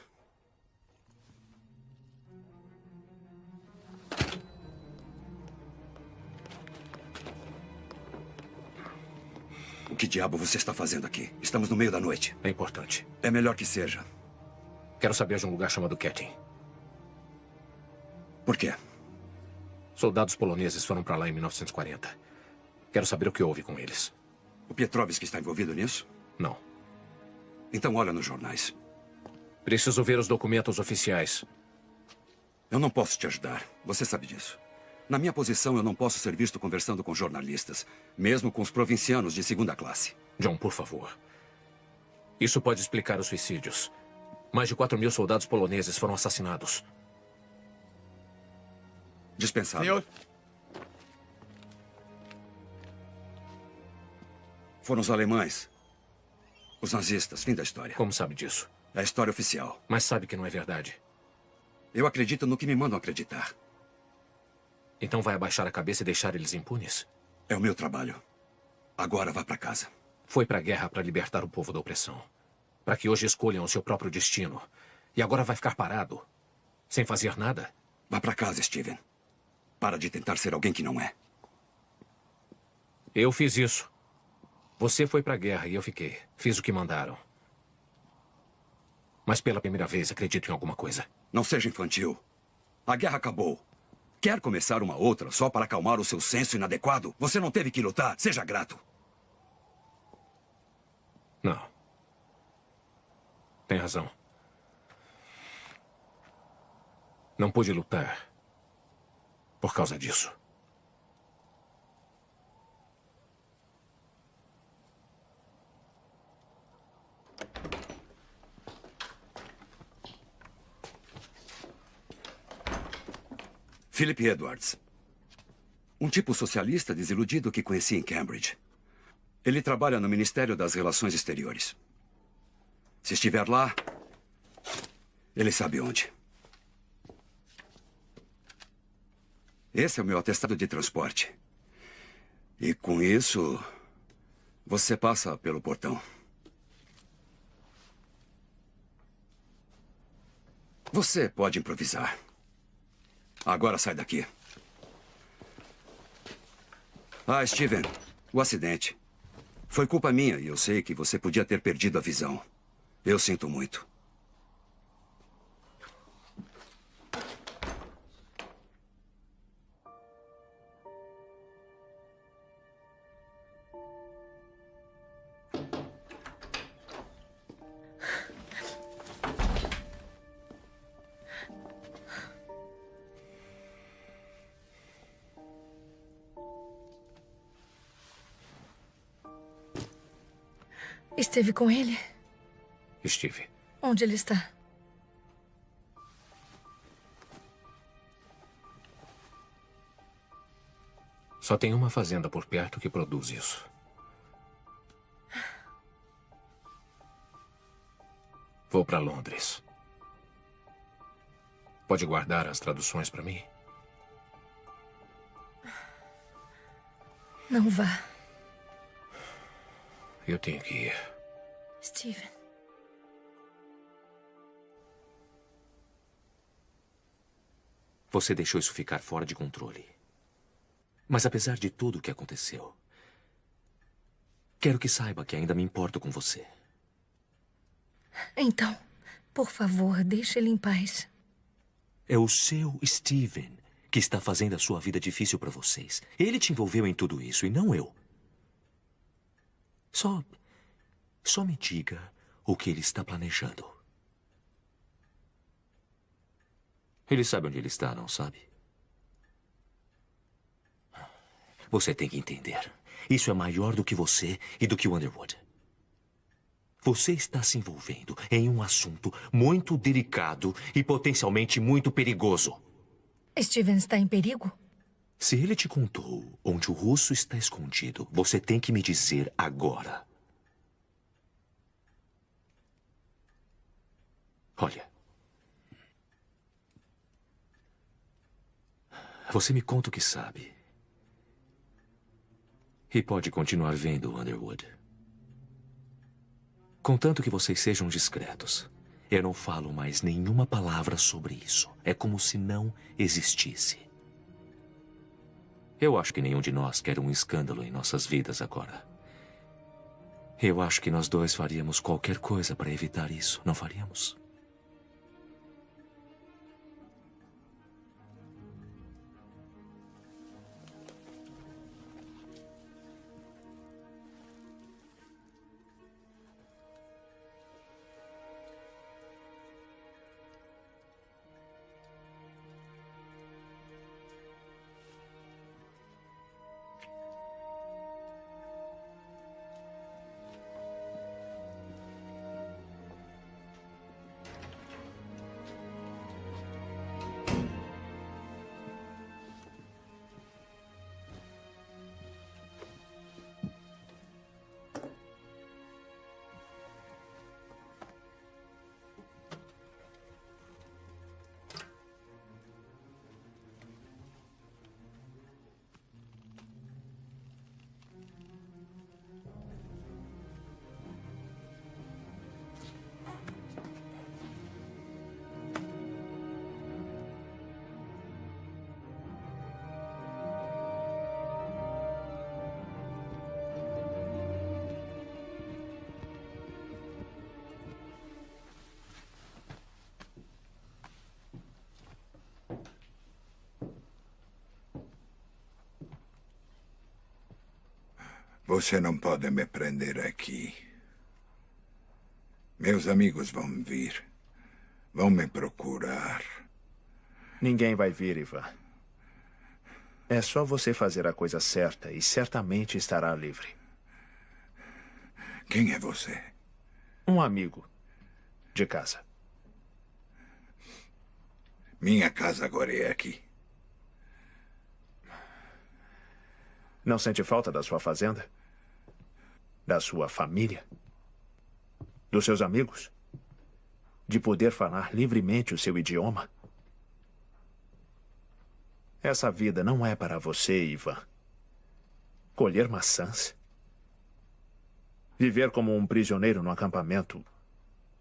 Speaker 11: O que diabo você está fazendo aqui? Estamos no meio da noite.
Speaker 7: É importante.
Speaker 11: É melhor que seja.
Speaker 7: Quero saber de um lugar chamado Katyn.
Speaker 11: Por quê?
Speaker 7: Soldados poloneses foram para lá em 1940. Quero saber o que houve com eles.
Speaker 11: O Petrovski está envolvido nisso?
Speaker 7: Não.
Speaker 11: Então olha nos jornais.
Speaker 7: Preciso ver os documentos oficiais.
Speaker 11: Eu não posso te ajudar. Você sabe disso. Na minha posição, eu não posso ser visto conversando com jornalistas, mesmo com os provincianos de segunda classe.
Speaker 7: John, por favor. Isso pode explicar os suicídios. Mais de 4.000 soldados poloneses foram assassinados.
Speaker 11: Dispensado.
Speaker 6: Senhor.
Speaker 11: Foram os alemães. Os nazistas. Fim da história.
Speaker 7: Como sabe disso?
Speaker 11: É a história oficial.
Speaker 7: Mas sabe que não é verdade.
Speaker 11: Eu acredito no que me mandam acreditar.
Speaker 7: Então vai abaixar a cabeça e deixar eles impunes?
Speaker 11: É o meu trabalho. Agora vá para casa.
Speaker 7: Foi para a guerra para libertar o povo da opressão. Para que hoje escolham o seu próprio destino. E agora vai ficar parado? Sem fazer nada?
Speaker 11: Vá para casa, Steven. Para de tentar ser alguém que não é.
Speaker 7: Eu fiz isso. Você foi para a guerra e eu fiquei. Fiz o que mandaram. Mas pela primeira vez acredito em alguma coisa.
Speaker 11: Não seja infantil. A guerra acabou. Quer começar uma outra só para acalmar o seu senso inadequado? Você não teve que lutar. Seja grato.
Speaker 7: Não. Tem razão. Não pude lutar por causa disso.
Speaker 11: Philip Edwards. Um tipo socialista desiludido que conheci em Cambridge. Ele trabalha no Ministério das Relações Exteriores. Se estiver lá, ele sabe onde. Esse é o meu atestado de transporte. E com isso, você passa pelo portão. Você pode improvisar. Agora sai daqui. Ah, Steven, o acidente. Foi culpa minha e eu sei que você podia ter perdido a visão. Eu sinto muito.
Speaker 8: Esteve com ele?
Speaker 7: Estive.
Speaker 8: Onde ele está?
Speaker 7: Só tem uma fazenda por perto que produz isso. Vou para Londres. Pode guardar as traduções para mim?
Speaker 8: Não vá.
Speaker 7: Eu tenho que ir.
Speaker 8: Steven.
Speaker 14: Você deixou isso ficar fora de controle. Mas apesar de tudo o que aconteceu, quero que saiba que ainda me importo com você.
Speaker 8: Então, por favor, deixe ele em paz.
Speaker 14: É o seu Steven que está fazendo a sua vida difícil para vocês. Ele te envolveu em tudo isso e não eu. Só me diga o que ele está planejando. Ele sabe onde ele está, não sabe? Você tem que entender. Isso é maior do que você e do que o Underwood. Você está se envolvendo em um assunto muito delicado e potencialmente muito perigoso.
Speaker 8: Steven está em perigo?
Speaker 14: Se ele te contou onde o russo está escondido, você tem que me dizer agora. Olha. Você me conta o que sabe. E pode continuar vendo, Underwood. Contanto que vocês sejam discretos. Eu não falo mais nenhuma palavra sobre isso. É como se não existisse. Eu acho que nenhum de nós quer um escândalo em nossas vidas agora. Eu acho que nós dois faríamos qualquer coisa para evitar isso, não faríamos?
Speaker 12: Você não pode me prender aqui. Meus amigos vão vir. Vão me procurar.
Speaker 1: Ninguém vai vir, Ivan. É só você fazer a coisa certa e certamente estará livre.
Speaker 12: Quem é você?
Speaker 1: Um amigo de casa.
Speaker 12: Minha casa agora é aqui.
Speaker 1: Não sente falta da sua fazenda? Da sua família? Dos seus amigos? De poder falar livremente o seu idioma? Essa vida não é para você, Ivan. Colher maçãs? Viver como um prisioneiro no acampamento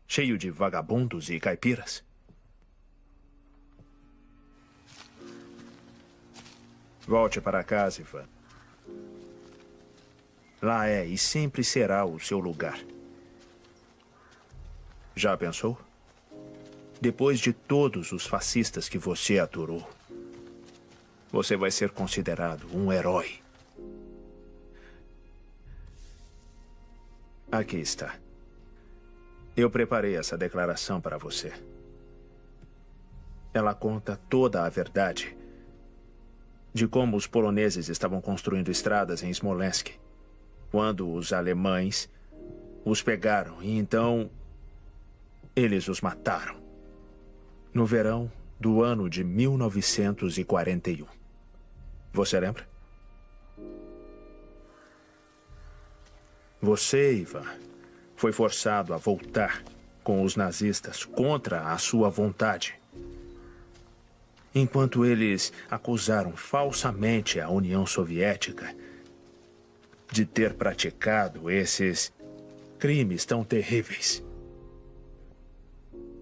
Speaker 1: cheio de vagabundos e caipiras? Volte para casa, Ivan. Lá é e sempre será o seu lugar. Já pensou? Depois de todos os fascistas que você aturou, você vai ser considerado um herói. Aqui está. Eu preparei essa declaração para você. Ela conta toda a verdade de como os poloneses estavam construindo estradas em Smolensk, quando os alemães os pegaram e então eles os mataram. No verão do ano de 1941. Você lembra? Você, Ivan, foi forçado a voltar com os nazistas contra a sua vontade. Enquanto eles acusaram falsamente a União Soviética de ter praticado esses crimes tão terríveis.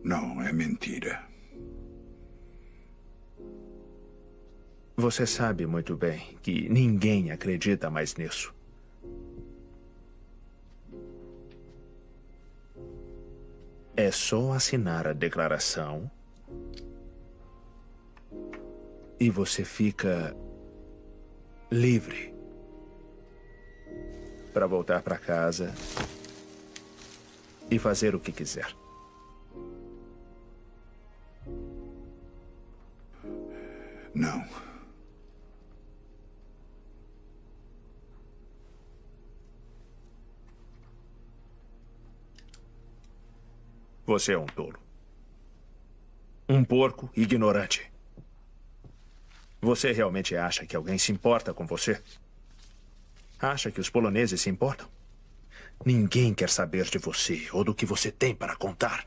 Speaker 12: Não, é mentira.
Speaker 1: Você sabe muito bem que ninguém acredita mais nisso. É só assinar a declaração e você fica livre para voltar para casa e fazer o que quiser.
Speaker 12: Não.
Speaker 1: Você é um tolo. Um porco ignorante. Você realmente acha que alguém se importa com você? Acha que os poloneses se importam? Ninguém quer saber de você ou do que você tem para contar.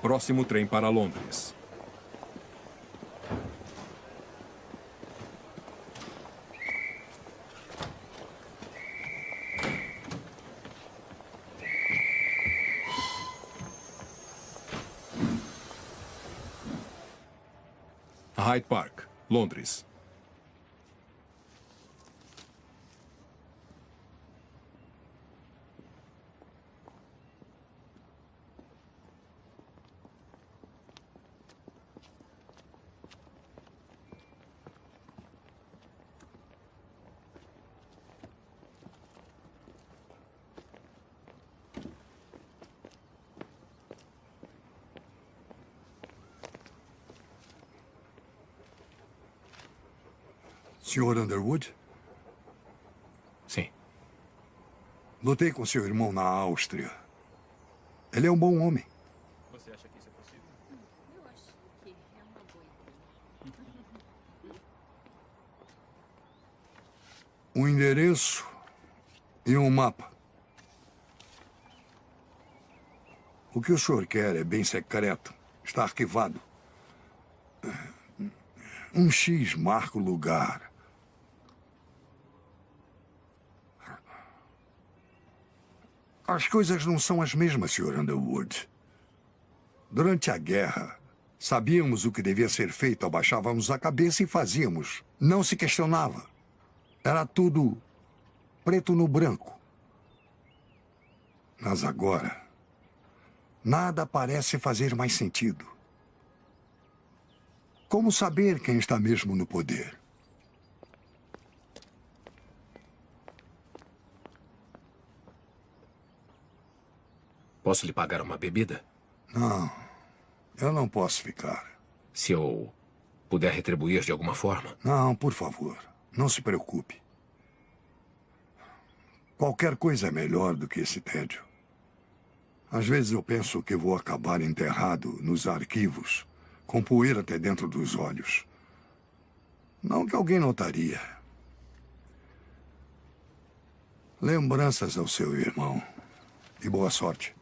Speaker 2: Próximo trem para Londres. Hyde Park, Londres.
Speaker 17: Sr. Underwood?
Speaker 7: Sim.
Speaker 17: Lutei com seu irmão na Áustria. Ele é um bom homem.
Speaker 9: Você acha que isso é possível?
Speaker 13: Eu acho que é uma boa ideia.
Speaker 17: Um endereço e um mapa. O que o senhor quer é bem secreto. Está arquivado. Um X marca o lugar. As coisas não são as mesmas, Sr. Underwood. Durante a guerra, sabíamos o que devia ser feito, abaixávamos a cabeça e fazíamos. Não se questionava. Era tudo preto no branco. Mas agora, nada parece fazer mais sentido. Como saber quem está mesmo no poder?
Speaker 7: Posso lhe pagar uma bebida?
Speaker 17: Não, eu não posso ficar.
Speaker 7: Se eu puder retribuir de alguma forma?
Speaker 17: Não, por favor, não se preocupe. Qualquer coisa é melhor do que esse tédio. Às vezes eu penso que vou acabar enterrado nos arquivos, com poeira até dentro dos olhos. Não que alguém notaria. Lembranças ao seu irmão. E boa sorte.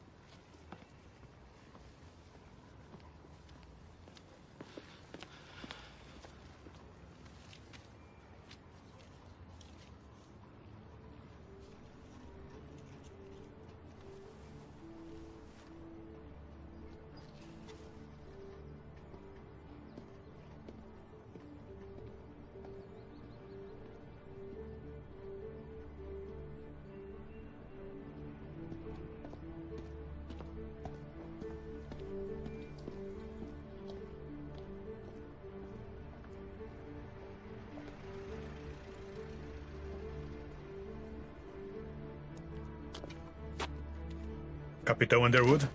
Speaker 18: Capitão Underwood,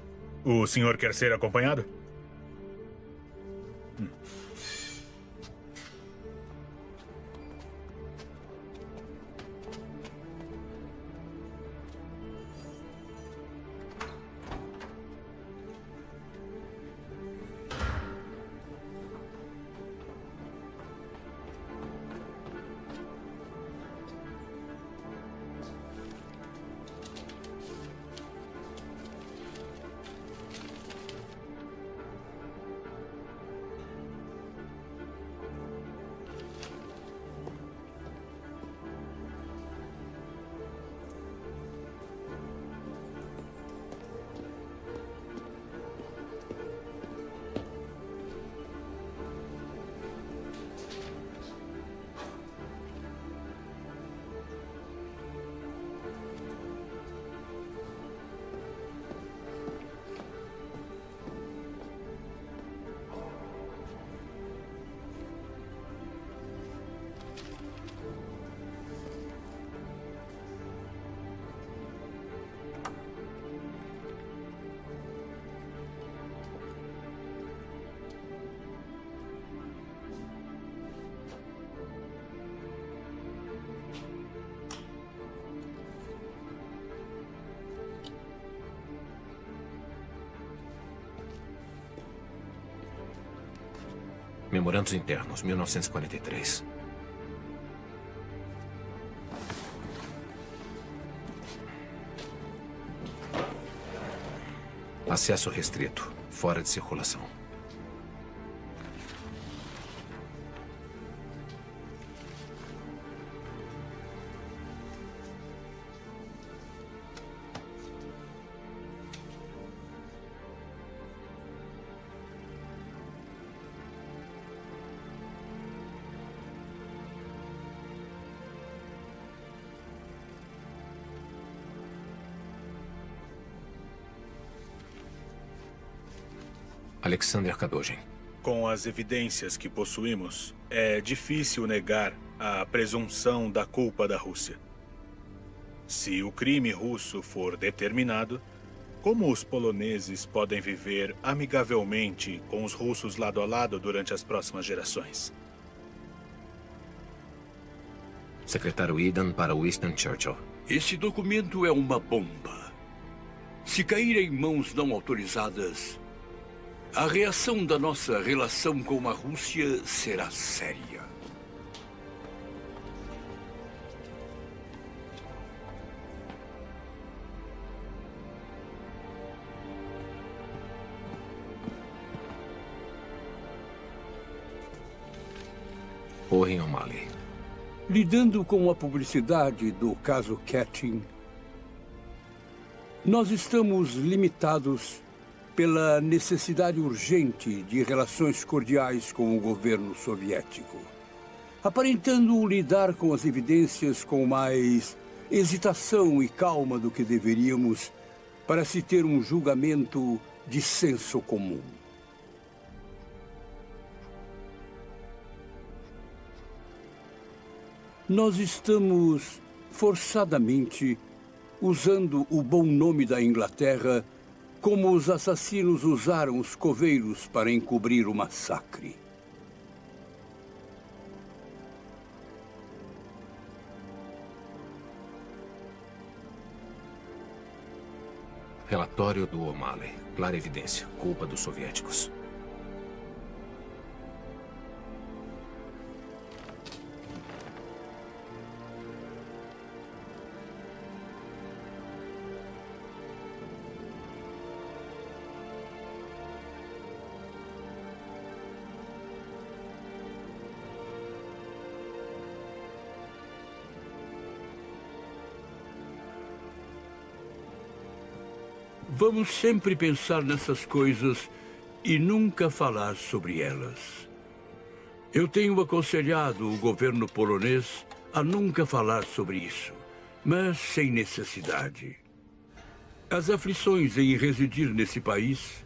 Speaker 18: o senhor quer ser acompanhado?
Speaker 7: Memorandos internos, 1943. Acesso restrito, fora de circulação. Alexander Kadojin.
Speaker 18: Com as evidências que possuímos, é difícil negar a presunção da culpa da Rússia. Se o crime russo for determinado, como os poloneses podem viver amigavelmente com os russos lado a lado durante as próximas gerações?
Speaker 7: Secretário Eden para Winston Churchill.
Speaker 6: Esse documento é uma bomba. Se cair em mãos não autorizadas, a reação da nossa relação com a Rússia será séria.
Speaker 7: Orrin O'Malley.
Speaker 6: Lidando com a publicidade do caso Katyn, nós estamos limitados pela necessidade urgente de relações cordiais com o governo soviético, aparentando lidar com as evidências com mais hesitação e calma do que deveríamos para se ter um julgamento de senso comum. Nós estamos forçadamente usando o bom nome da Inglaterra como os assassinos usaram os coveiros para encobrir o massacre.
Speaker 7: Relatório do O'Malley. Clara evidência. Culpa dos soviéticos.
Speaker 6: Vamos sempre pensar nessas coisas e nunca falar sobre elas. Eu tenho aconselhado o governo polonês a nunca falar sobre isso, mas sem necessidade. As aflições em residir nesse país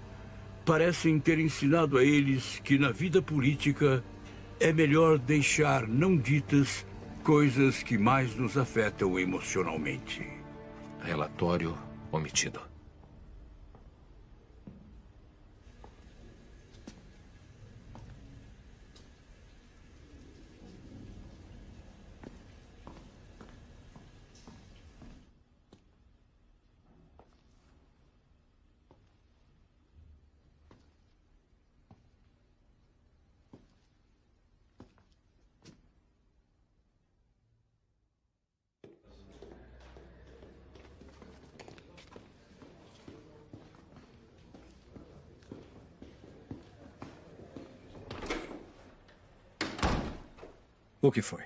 Speaker 6: parecem ter ensinado a eles que na vida política é melhor deixar não ditas coisas que mais nos afetam emocionalmente.
Speaker 7: Relatório omitido.
Speaker 10: O que foi?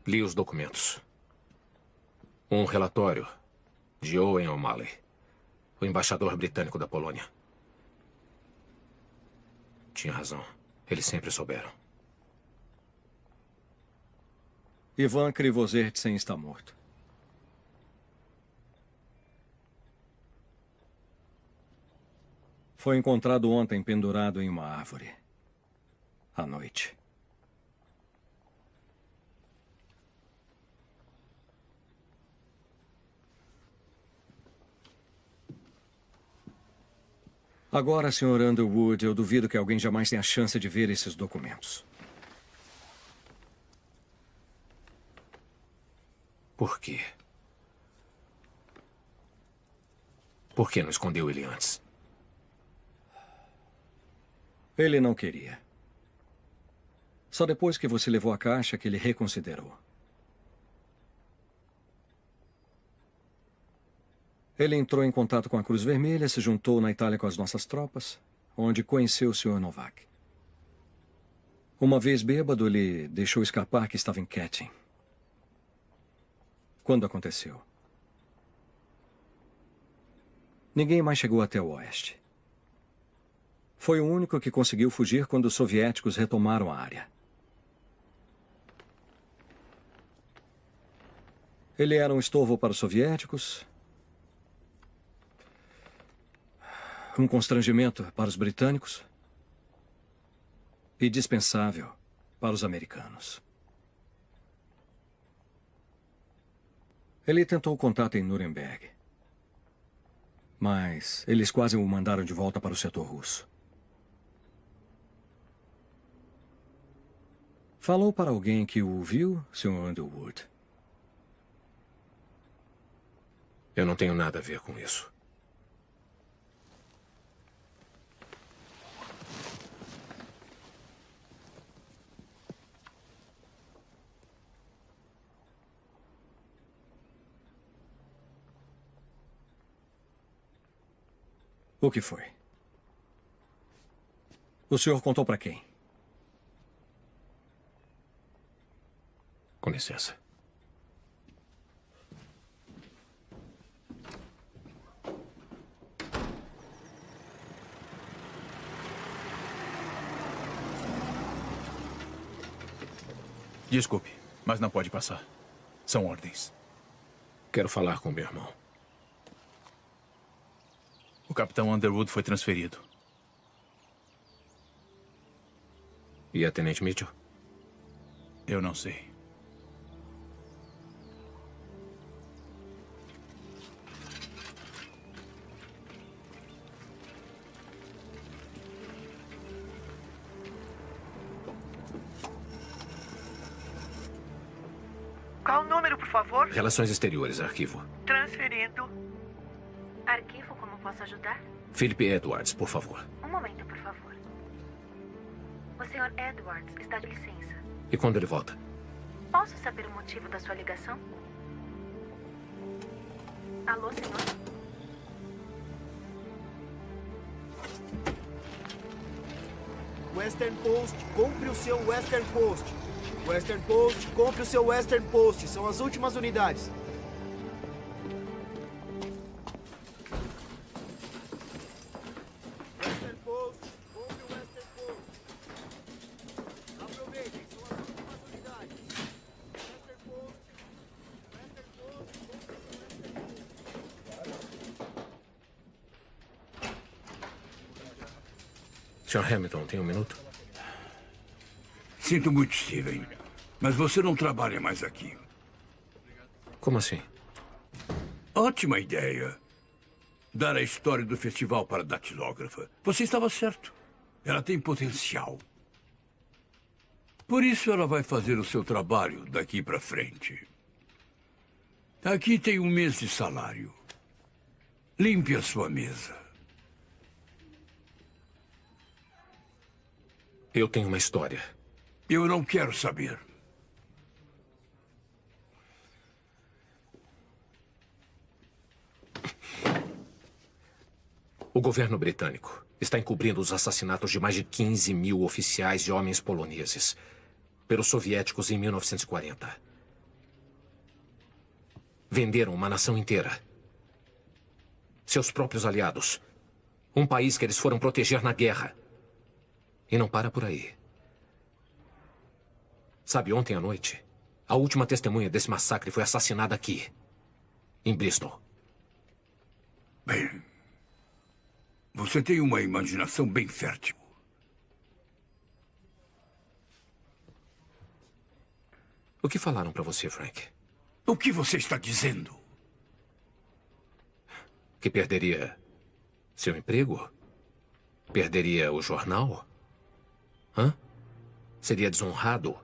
Speaker 7: Li os documentos. Um relatório de Owen O'Malley, o embaixador britânico da Polônia. Tinha razão. Eles sempre souberam.
Speaker 10: Ivan Krivozertsen está morto. Foi encontrado ontem pendurado em uma árvore. À noite. Agora, Sr. Underwood, eu duvido que alguém jamais tenha a chance de ver esses documentos.
Speaker 7: Por quê? Por que não escondeu ele antes?
Speaker 10: Ele não queria. Só depois que você levou a caixa que ele reconsiderou. Ele entrou em contato com a Cruz Vermelha, se juntou na Itália com as nossas tropas, onde conheceu o Sr. Novak. Uma vez bêbado, ele deixou escapar que estava em Katyn. Quando aconteceu? Ninguém mais chegou até o oeste. Foi o único que conseguiu fugir quando os soviéticos retomaram a área. Ele era um estorvo para os soviéticos, um constrangimento para os britânicos e dispensável para os americanos. Ele tentou contato em Nuremberg, mas eles quase o mandaram de volta para o setor russo. Falou para alguém que o viu, Sr. Underwood?
Speaker 7: Eu não tenho nada a ver com isso.
Speaker 10: O que foi? O senhor contou para quem?
Speaker 7: Com licença.
Speaker 19: Desculpe, mas não pode passar. São ordens.
Speaker 7: Quero falar com meu irmão.
Speaker 19: O capitão Underwood foi transferido.
Speaker 7: E a Tenente Mitchell?
Speaker 19: Eu não sei.
Speaker 16: Qual o número, por favor?
Speaker 7: Relações Exteriores, arquivo.
Speaker 16: Transferindo.
Speaker 20: Arquivo, como posso ajudar?
Speaker 7: Philip Edwards, por favor.
Speaker 20: Um momento, por favor. O Sr. Edwards está de licença.
Speaker 7: E quando ele volta?
Speaker 20: Posso saber o motivo da sua ligação? Alô, senhor?
Speaker 5: Western Post, compre o seu Western Post. Western Post, compre o seu Western Post. São as últimas unidades. Western Post, compre o Western Post. Aproveitem, são as últimas unidades. Western Post, compre o
Speaker 7: Sr. Hamilton, tem um minuto?
Speaker 6: Sinto muito, Steven, mas você não trabalha mais aqui.
Speaker 7: Como assim?
Speaker 6: Ótima ideia. Dar a história do festival para a datilógrafa. Você estava certo. Ela tem potencial. Por isso ela vai fazer o seu trabalho daqui para frente. Aqui tem 1 mês de salário. Limpe a sua mesa.
Speaker 7: Eu tenho uma história.
Speaker 6: Eu não quero saber.
Speaker 7: O governo britânico está encobrindo os assassinatos de mais de 15 mil oficiais e homens poloneses. pelos soviéticos em 1940. Venderam uma nação inteira. Seus próprios aliados. Um país que eles foram proteger na guerra. E não para por aí. Sabe, ontem à noite, a última testemunha desse massacre foi assassinada aqui, em Bristol.
Speaker 6: Bem, você tem uma imaginação bem fértil.
Speaker 7: O que falaram pra você, Frank?
Speaker 6: O que você está dizendo?
Speaker 7: Que perderia seu emprego? Perderia o jornal? Hã? Seria desonrado?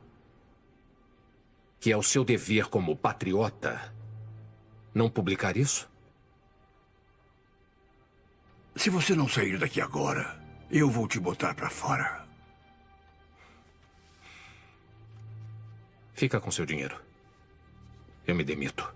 Speaker 7: Que é o seu dever como patriota não publicar isso?
Speaker 6: Se você não sair daqui agora, eu vou te botar pra fora.
Speaker 7: Fica com seu dinheiro. Eu me demito.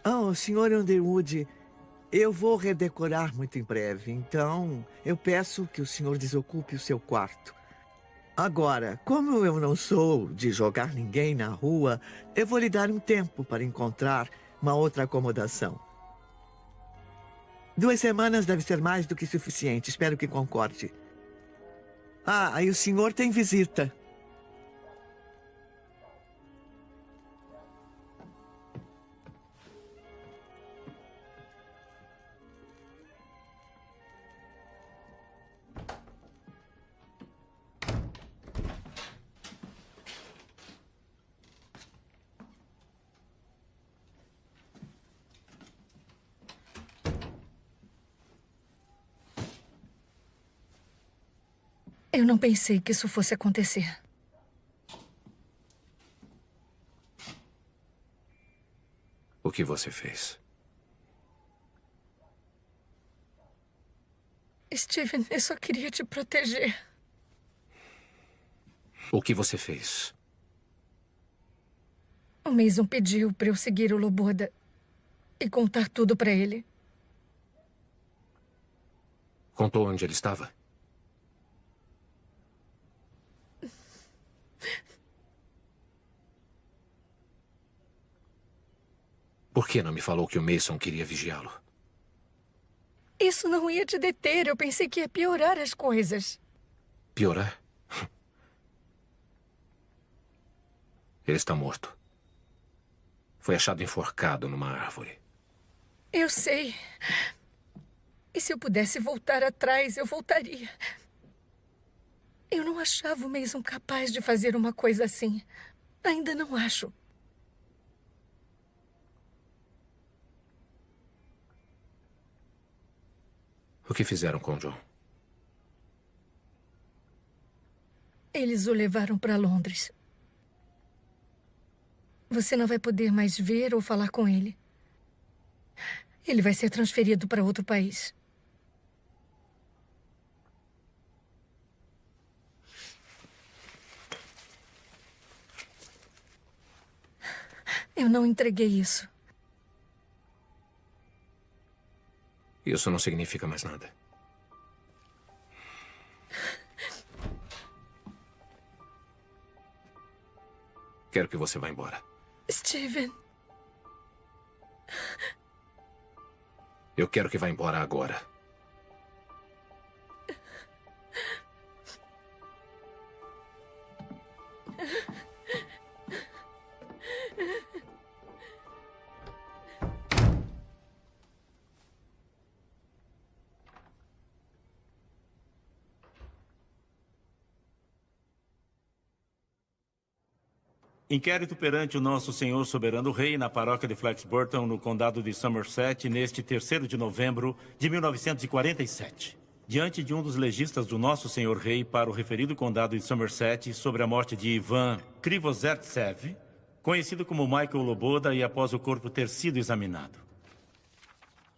Speaker 16: Oh, Sr. Underwood, eu vou redecorar muito em breve, então eu peço que o senhor desocupe o seu quarto. Agora, como eu não sou de jogar ninguém na rua, eu vou lhe dar um tempo para encontrar uma outra acomodação. 2 semanas deve ser mais do que suficiente, espero que concorde. Ah, e o senhor tem visita.
Speaker 8: Eu não pensei que isso fosse acontecer.
Speaker 7: O que você fez?
Speaker 8: Steven, eu só queria te proteger.
Speaker 7: O que você fez?
Speaker 8: O Mason pediu para eu seguir o Loboda e contar tudo para ele.
Speaker 7: Contou onde ele estava? Por que não me falou que o Mason queria vigiá-lo?
Speaker 8: Isso não ia te deter. Eu pensei que ia piorar as coisas.
Speaker 7: Piorar? Ele está morto. Foi achado enforcado numa árvore.
Speaker 8: Eu sei. E se eu pudesse voltar atrás, eu voltaria. Eu não achava o Mason capaz de fazer uma coisa assim. Ainda não acho.
Speaker 7: O que fizeram com o John?
Speaker 8: Eles o levaram para Londres. Você não vai poder mais ver ou falar com ele. Ele vai ser transferido para outro país. Eu não entreguei isso.
Speaker 7: Isso não significa mais nada. Quero que você vá embora.
Speaker 8: Steven.
Speaker 7: Eu quero que vá embora agora.
Speaker 3: Inquérito perante o nosso senhor soberano rei na paróquia de Flaxburton, no condado de Somerset, neste 3º de novembro de 1947. Diante de um dos legistas do nosso senhor rei para o referido condado de Somerset sobre a morte de Ivan Krivozertsev, conhecido como Michael Loboda, e após o corpo ter sido examinado.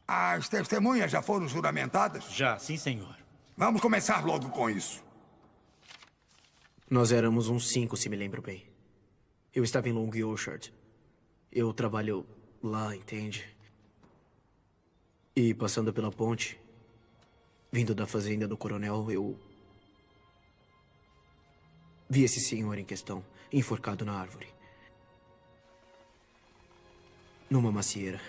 Speaker 17: As testemunhas já foram juramentadas?
Speaker 3: Já, sim, senhor.
Speaker 17: Vamos começar logo com isso.
Speaker 15: Nós éramos uns 5, se me lembro bem. Eu estava em Long Orchard. Eu trabalho lá, entende? E passando pela ponte, vindo da fazenda do coronel, eu vi esse senhor em questão, enforcado na árvore. Numa macieira.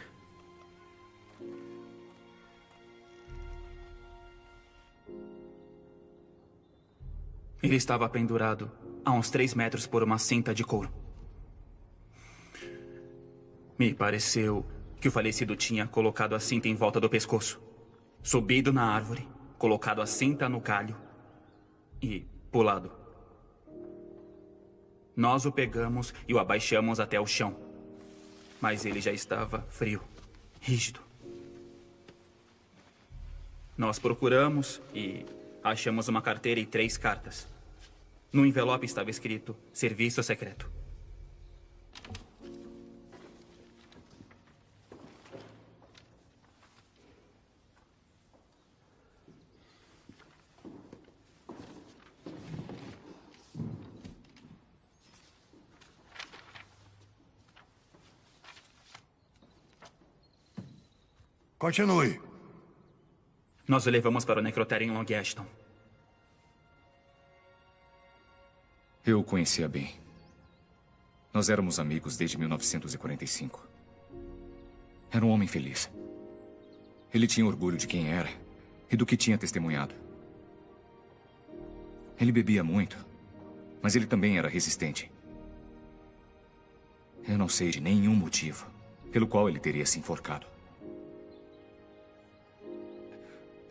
Speaker 9: Ele estava pendurado a uns 3 metros por uma cinta de couro. Me pareceu que o falecido tinha colocado a cinta em volta do pescoço, subido na árvore, colocado a cinta no galho e pulado. Nós o pegamos e o abaixamos até o chão, mas ele já estava frio, rígido. Nós procuramos e achamos uma carteira e 3 cartas. No envelope estava escrito Serviço Secreto.
Speaker 17: Continue.
Speaker 9: Nós o levamos para o necrotério em Long Ashton.
Speaker 4: Eu o conhecia bem. Nós éramos amigos desde 1945. Era um homem feliz. Ele tinha orgulho de quem era e do que tinha testemunhado. Ele bebia muito, mas ele também era resistente. Eu não sei de nenhum motivo pelo qual ele teria se enforcado.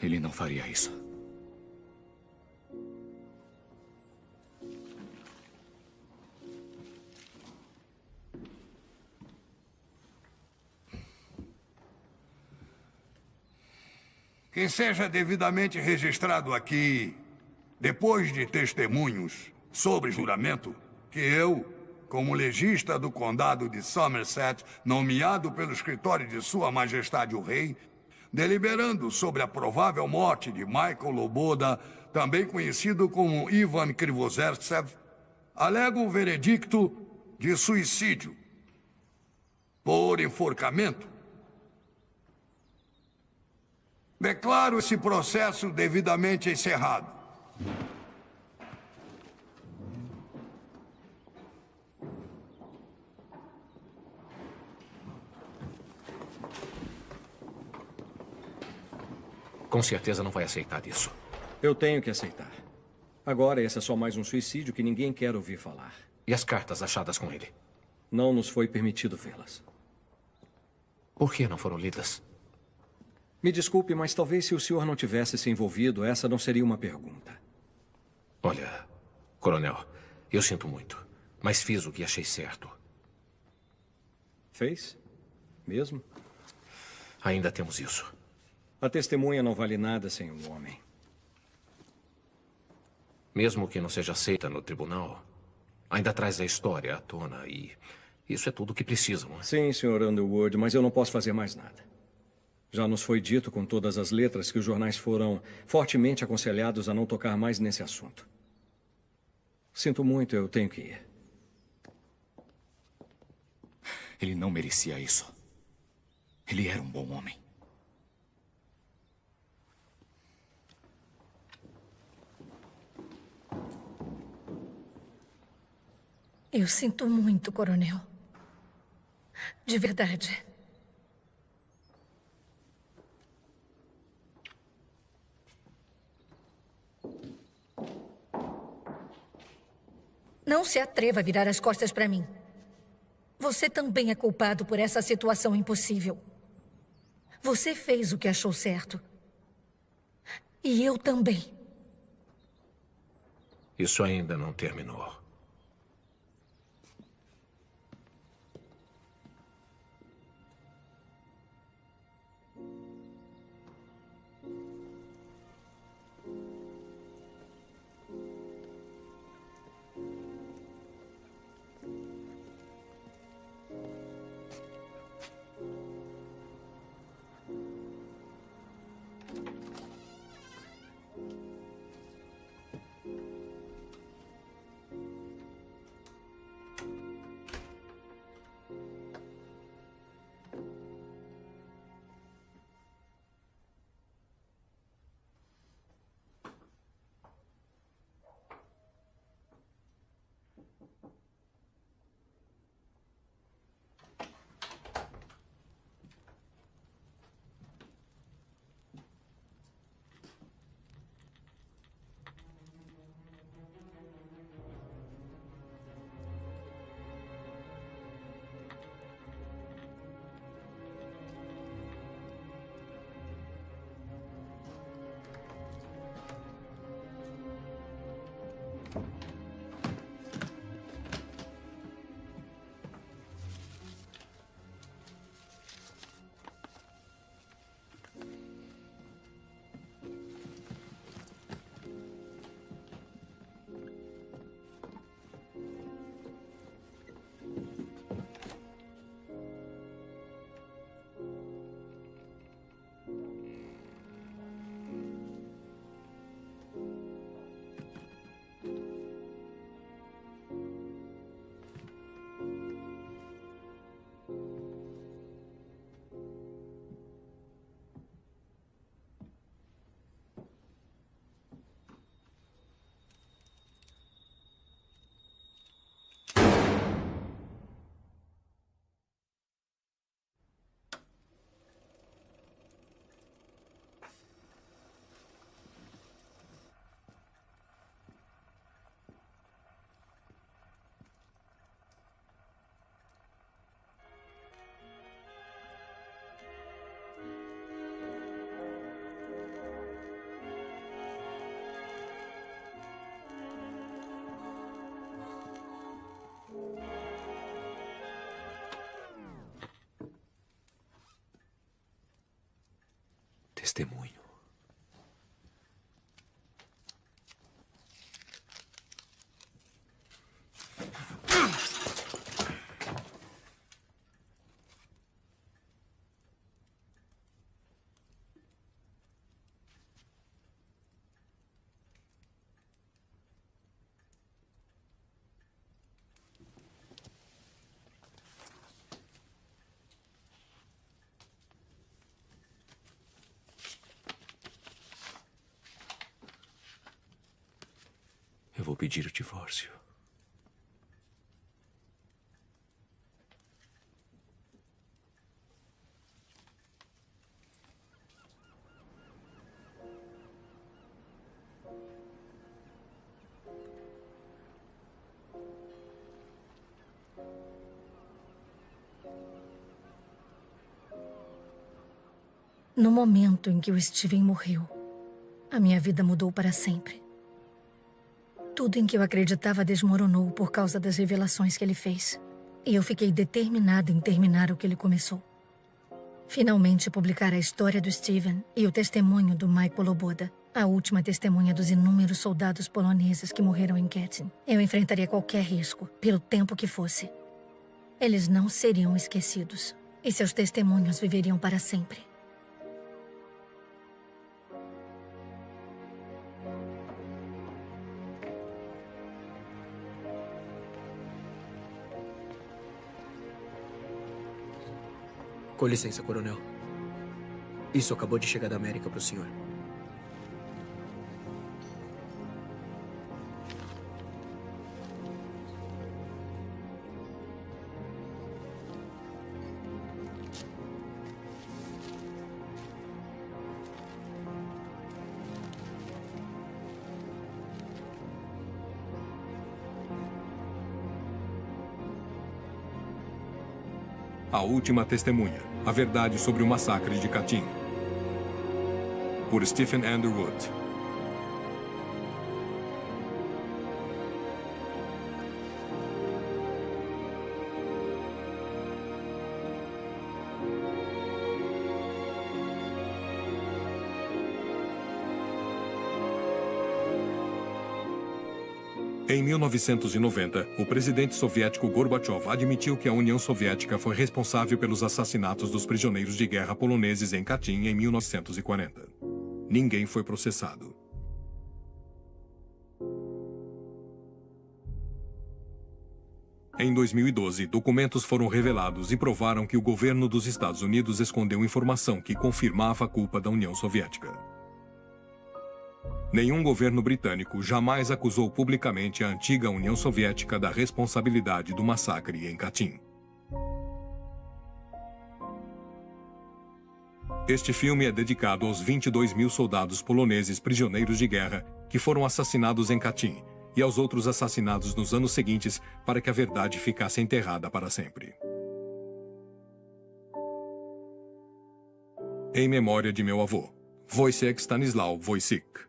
Speaker 4: Ele não faria isso.
Speaker 17: Que seja devidamente registrado aqui, depois de testemunhos sobre juramento, que eu, como legista do condado de Somerset, nomeado pelo escritório de Sua Majestade o Rei, deliberando sobre a provável morte de Michael Loboda, também conhecido como Ivan Krivozertsev, alego o veredicto de suicídio por enforcamento. Declaro esse processo devidamente encerrado.
Speaker 7: Com certeza não vai aceitar isso.
Speaker 10: Eu tenho que aceitar. Agora, esse é só mais um suicídio que ninguém quer ouvir falar.
Speaker 7: E as cartas achadas com ele?
Speaker 10: Não nos foi permitido vê-las.
Speaker 7: Por que não foram lidas?
Speaker 10: Me desculpe, mas talvez se o senhor não tivesse se envolvido, essa não seria uma pergunta.
Speaker 7: Olha, coronel, eu sinto muito, mas fiz o que achei certo.
Speaker 10: Fez? Mesmo?
Speaker 7: Ainda temos isso.
Speaker 10: A testemunha não vale nada sem um homem.
Speaker 7: Mesmo que não seja aceita no tribunal, ainda traz a história à tona e isso é tudo o que precisam.
Speaker 10: Sim, Sr. Underwood, mas eu não posso fazer mais nada. Já nos foi dito com todas as letras que os jornais foram fortemente aconselhados a não tocar mais nesse assunto. Sinto muito, eu tenho que ir.
Speaker 4: Ele não merecia isso. Ele era um bom homem.
Speaker 8: Eu sinto muito, coronel. De verdade. Não se atreva a virar as costas para mim. Você também é culpado por essa situação impossível. Você fez o que achou certo. E eu também.
Speaker 7: Isso ainda não terminou.
Speaker 14: Testemunho. Eu vou pedir o divórcio.
Speaker 8: No momento em que o Steven morreu, a minha vida mudou para sempre. Tudo em que eu acreditava desmoronou por causa das revelações que ele fez. E eu fiquei determinada em terminar o que ele começou. Finalmente publicar a história do Steven e o testemunho do Michael Loboda, a última testemunha dos inúmeros soldados poloneses que morreram em Katyn. Eu enfrentaria qualquer risco, pelo tempo que fosse. Eles não seriam esquecidos, e seus testemunhos viveriam para sempre.
Speaker 15: Com licença, coronel. Isso acabou de chegar da América para o senhor.
Speaker 2: A Última Testemunha, a verdade sobre o massacre de Katyn, por Stephen Underwood. Em 1990, o presidente soviético Gorbachev admitiu que a União Soviética foi responsável pelos assassinatos dos prisioneiros de guerra poloneses em Katyn em 1940. Ninguém foi processado. Em 2012, documentos foram revelados e provaram que o governo dos Estados Unidos escondeu informação que confirmava a culpa da União Soviética. Nenhum governo britânico jamais acusou publicamente a antiga União Soviética da responsabilidade do massacre em Katyn. Este filme é dedicado aos 22 mil soldados poloneses prisioneiros de guerra que foram assassinados em Katyn e aos outros assassinados nos anos seguintes para que a verdade ficasse enterrada para sempre. Em memória de meu avô, Wojciech Stanislaw Wojcik.